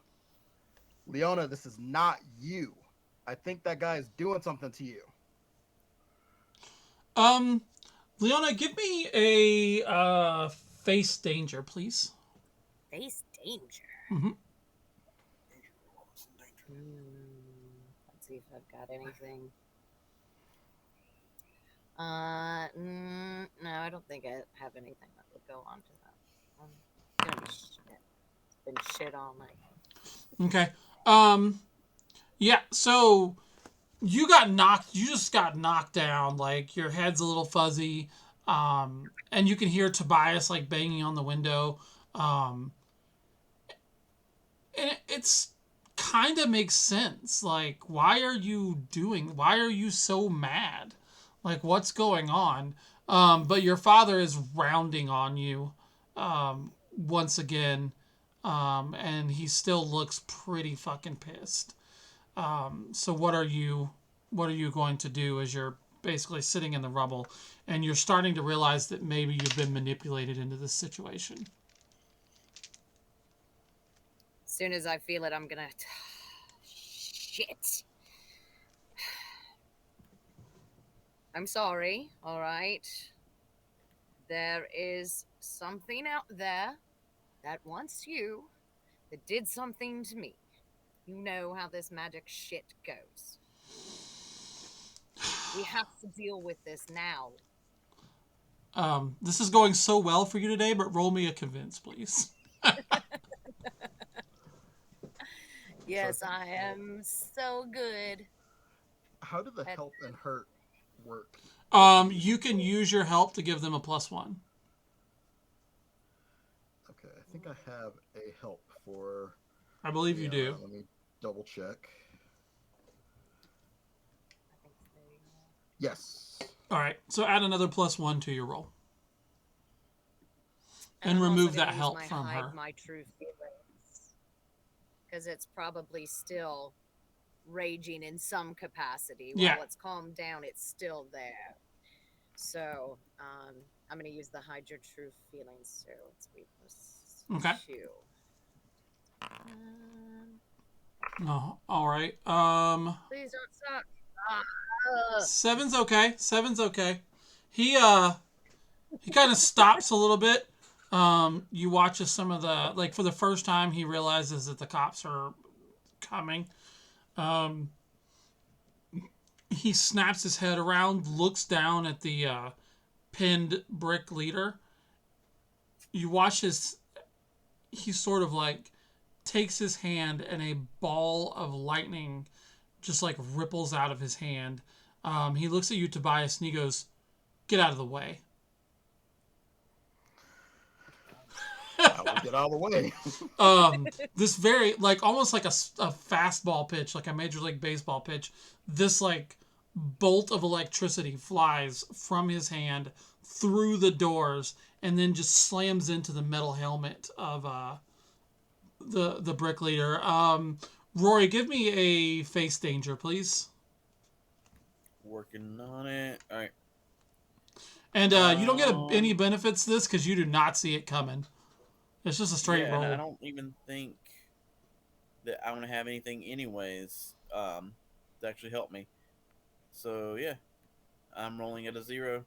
Speaker 1: Leona, this is not you. I think that guy is doing something to you.
Speaker 5: Leona, give me a face danger, please.
Speaker 2: Face danger.
Speaker 5: Mm-hmm.
Speaker 2: Let's see if I've got anything. No, I don't think I have anything that would go on to that. It's gonna be shit. It's been shit all night.
Speaker 5: Okay. Yeah, so you just got knocked down, like your head's a little fuzzy, and you can hear Tobias like banging on the window. And it's kind of makes sense. Like, why are you so mad? Like, what's going on? But your father is rounding on you once again, and he still looks pretty fucking pissed. So what are you going to do as you're basically sitting in the rubble and you're starting to realize that maybe you've been manipulated into this situation?
Speaker 2: As soon as I feel it, I'm gonna. Shit. I'm sorry, all right? There is something out there that wants you, that did something to me. You know how this magic shit goes. We have to deal with this now.
Speaker 5: This is going so well for you today, but roll me a convince, please.
Speaker 2: Yes, I am so good.
Speaker 1: How do the help and hurt work?
Speaker 5: You can use your help to give them a +1.
Speaker 1: Okay, I think I have a help for.
Speaker 5: I believe you do.
Speaker 1: Let me double check.
Speaker 2: I think there you go.
Speaker 1: Yes.
Speaker 5: All right, so add another +1 to your roll. And
Speaker 2: I'm
Speaker 5: remove
Speaker 2: also
Speaker 5: that
Speaker 2: gonna use
Speaker 5: help
Speaker 2: my
Speaker 5: from
Speaker 2: hide
Speaker 5: her.
Speaker 2: my true feelings, because it's probably still raging in some capacity.
Speaker 5: Yeah.
Speaker 2: While it's calmed down, it's still there. So I'm going to use the hide your true feelings. So let's be
Speaker 5: Okay.
Speaker 2: +2.
Speaker 5: No, all right.
Speaker 2: Please don't suck.
Speaker 5: 7's okay. 7's okay. He kind of stops a little bit. You watch as some of the, like, for the first time he realizes that the cops are coming. He snaps his head around, looks down at the pinned Brick leader. You watch he sort of like takes his hand and a ball of lightning just like ripples out of his hand. He looks at you, Tobias, and he goes, get out of the way.
Speaker 1: I will get out of the way.
Speaker 5: This very, like, almost like a fastball pitch, like a Major League Baseball pitch. This, like, bolt of electricity flies from his hand through the doors and then just slams into the metal helmet of the brick leader. Rory, give me a face danger, please.
Speaker 3: Working on it. All right.
Speaker 5: And you don't get any benefits to this because you do not see it coming. It's just a straight roll.
Speaker 3: And I don't even think that I'm gonna have anything anyways to actually help me. So yeah, I'm rolling at a 0.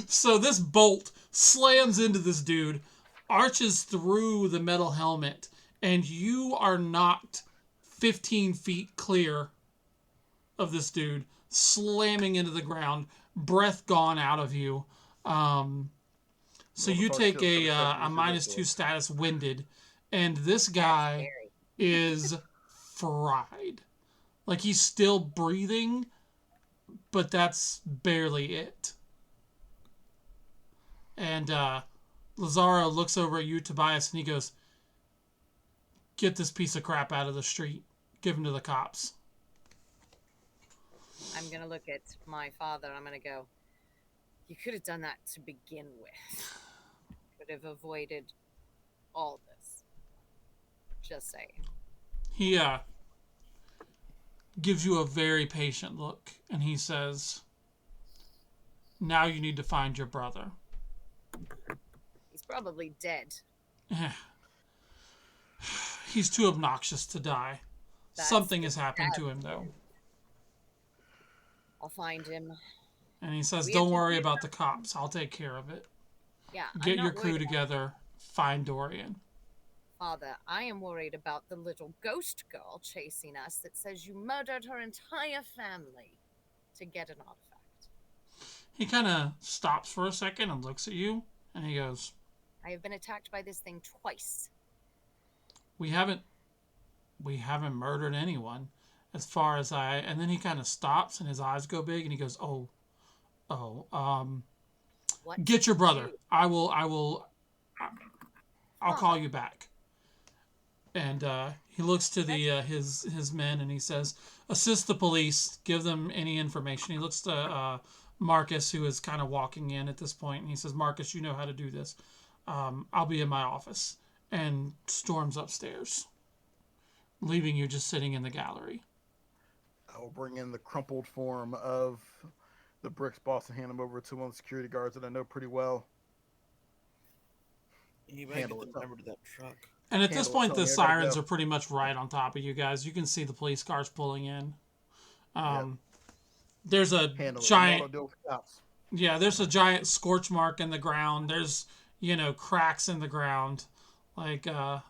Speaker 5: So this bolt slams into this dude, arches through the metal helmet, and you are knocked 15 feet clear of this dude, slamming into the ground, breath gone out of you. So you take a -2 status winded, and this guy is fried. Like, he's still breathing, but that's barely it. And Lazaro looks over at you, Tobias, and he goes, "Get this piece of crap out of the street. Give him to the cops."
Speaker 2: I'm going to look at my father. I'm going to go, you could have done that to begin with. Could have avoided all this. Just saying.
Speaker 5: He gives you a very patient look, and he says, "Now you need to find your brother."
Speaker 2: He's probably dead.
Speaker 5: He's too obnoxious to die. Something has happened to him, though.
Speaker 2: I'll find him.
Speaker 5: And he says, "Don't worry about the cops. I'll take care of it.
Speaker 2: Yeah.
Speaker 5: Get your crew together. Find Dorian."
Speaker 2: Father, I am worried about the little ghost girl chasing us that says you murdered her entire family to get an artifact.
Speaker 5: He kind of stops for a second and looks at you, and he goes,
Speaker 2: I have been attacked by this thing twice.
Speaker 5: We haven't murdered anyone, as far as I. And then he kind of stops, and his eyes go big, and he goes,
Speaker 2: What
Speaker 5: get your brother.
Speaker 2: you?
Speaker 5: I'll call you back. And he looks to the his men, and he says, "Assist the police. Give them any information." He looks to Marcus, who is kind of walking in at this point, and he says, "Marcus, you know how to do this. I'll be in my office." And storms upstairs, leaving you just sitting in the gallery.
Speaker 1: I will bring in the crumpled form of the Bricks boss and hand him over to one of the security guards that I know pretty well.
Speaker 3: Anybody get the number to that truck?
Speaker 5: And at this point, the sirens are pretty much right on top of you guys. You can see the police cars pulling in. There's a giant... Yeah, there's a giant scorch mark in the ground. There's, cracks in the ground. Like, it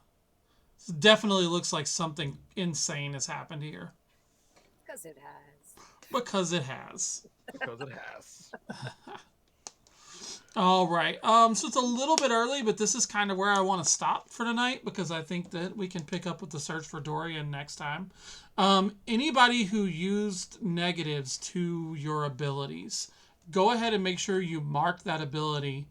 Speaker 5: definitely looks like something insane has happened here.
Speaker 2: Because it has.
Speaker 5: Because it has.
Speaker 1: Because it has.
Speaker 5: All right. So it's a little bit early, but this is kind of where I want to stop for tonight because I think that we can pick up with the search for Dorian next time. Anybody who used negatives to your abilities, go ahead and make sure you mark that ability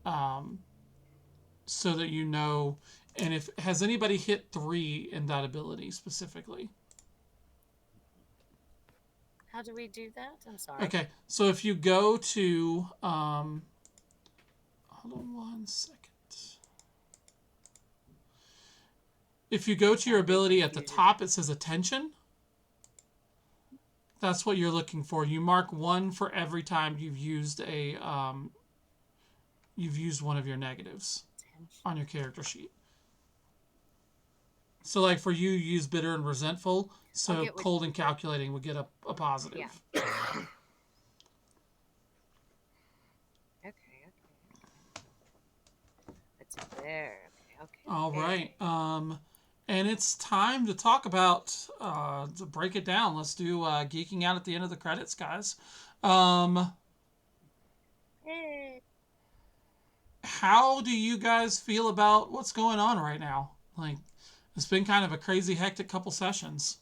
Speaker 5: so that you know. And if has anybody hit 3 in that ability specifically?
Speaker 2: How do we do that? I'm sorry.
Speaker 5: Okay, so if you go to hold on one second. If you go to your ability at the top, it says attention. That's what you're looking for. You mark 1 for every time you've used one of your negatives on your character sheet. So, like for you use bitter and resentful. So cold and calculating would get a positive.
Speaker 2: Yeah. Okay. It's there. Okay.
Speaker 5: All right. And it's time to talk about to break it down. Let's do geeking out at the end of the credits, guys.
Speaker 2: Hey.
Speaker 5: How do you guys feel about what's going on right now? Like, it's been kind of a crazy, hectic couple sessions.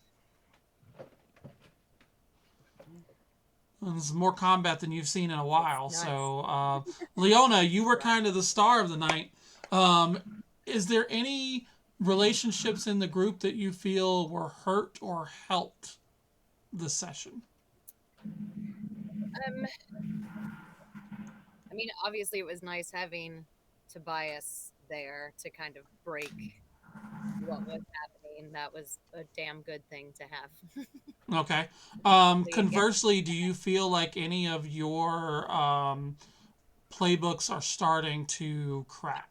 Speaker 5: This is more combat than you've seen in a while.
Speaker 2: It's nuts.
Speaker 5: So, Leona, you were kind of the star of the night. Is there any relationships in the group that you feel were hurt or helped this session?
Speaker 2: I mean, obviously, it was nice having Tobias there to kind of break what was happening. That was a damn good thing to have.
Speaker 5: Okay. Conversely, do you feel like any of your playbooks are starting to crack?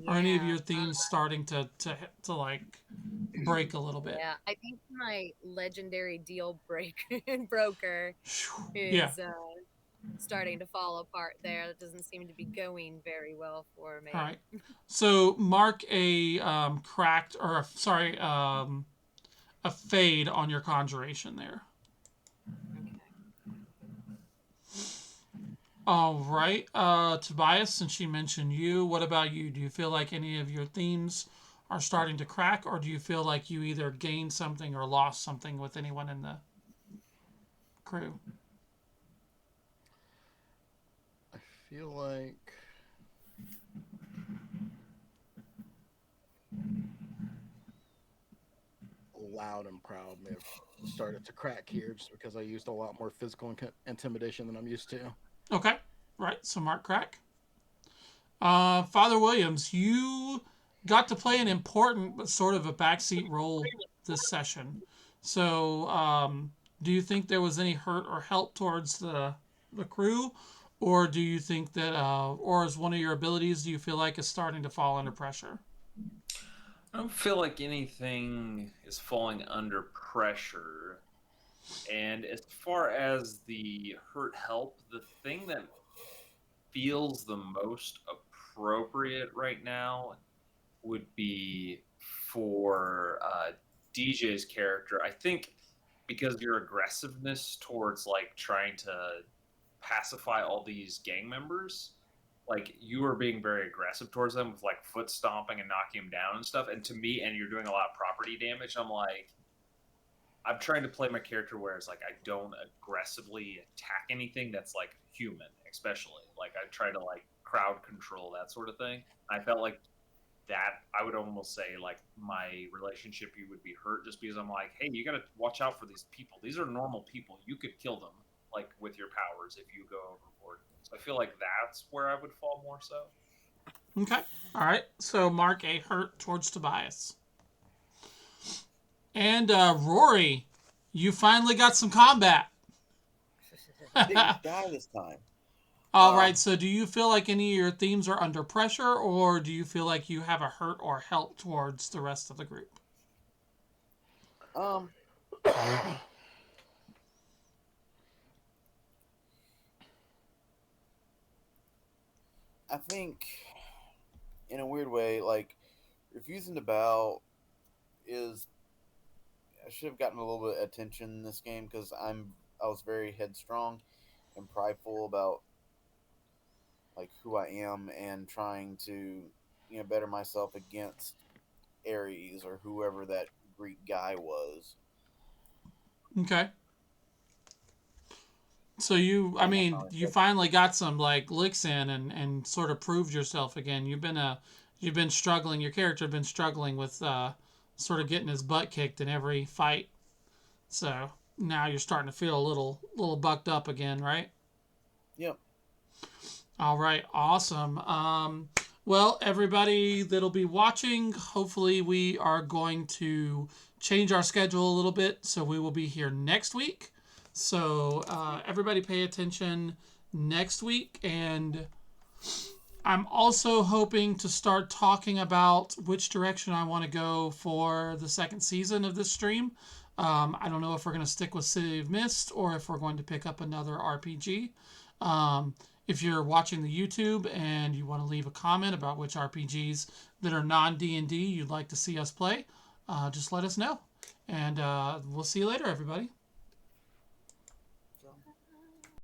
Speaker 5: Are any of
Speaker 2: Yeah.
Speaker 5: your themes starting to like break a little bit?
Speaker 2: Yeah, I think my legendary deal broker
Speaker 5: Yeah.
Speaker 2: is starting to fall apart there. That doesn't seem to be going very well for me.
Speaker 5: All right. So mark a cracked or sorry a fade on your conjuration there.
Speaker 2: Okay.
Speaker 5: All right. Tobias, since she mentioned you, what about you? Do you feel like any of your themes are starting to crack, or do you feel like you either gained something or lost something with anyone in the crew?
Speaker 1: I feel like loud and proud may have started to crack here just because I used a lot more physical intimidation than I'm used to.
Speaker 5: Okay. Right. So mark crack. Father Williams, you got to play an important but sort of a backseat role this session. So, do you think there was any hurt or help towards the crew, or do you think that, or is one of your abilities, do you feel like is starting to fall under pressure?
Speaker 4: I don't feel like anything is falling under pressure. And as far as the hurt help, the thing that feels the most appropriate right now would be for DJ's character. I think because your aggressiveness towards like trying to pacify all these gang members, like you are being very aggressive towards them with like foot stomping and knocking them down and stuff. And to me, and you're doing a lot of property damage. I'm trying to play my character where it's like I don't aggressively attack anything that's like human, especially like I try to like crowd control that sort of thing. I felt like that I would almost say like my relationship you would be hurt just because I'm like, hey, you got to watch out for these people. These are normal people. You could kill them like with your powers if you go overboard. So I feel like that's where I would fall more so.
Speaker 5: Okay. All right. So mark a hurt towards Tobias. And Rory, you finally got some combat.
Speaker 3: I didn't die this time.
Speaker 5: All right. So do you feel like any of your themes are under pressure, or do you feel like you have a hurt or help towards the rest of the group?
Speaker 3: I think, in a weird way, like refusing to bow is. I should have gotten a little bit of attention in this game because I was very headstrong and prideful about like who I am and trying to better myself against Ares or whoever that Greek guy was.
Speaker 5: Okay. So you finally got some like licks in and sort of proved yourself again. You've been struggling. Your character had been struggling with sort of getting his butt kicked in every fight. So now you're starting to feel a little bucked up again, right?
Speaker 3: Yep.
Speaker 5: All right, awesome. Well, everybody that'll be watching, hopefully we are going to change our schedule a little bit, so we will be here next week. So everybody pay attention next week, and I'm also hoping to start talking about which direction I want to go for the second season of this stream. I don't know if we're going to stick with City of Mist or if we're going to pick up another RPG. If you're watching the YouTube and you want to leave a comment about which RPGs that are non-D&D you'd like to see us play, just let us know. And we'll see you later, everybody.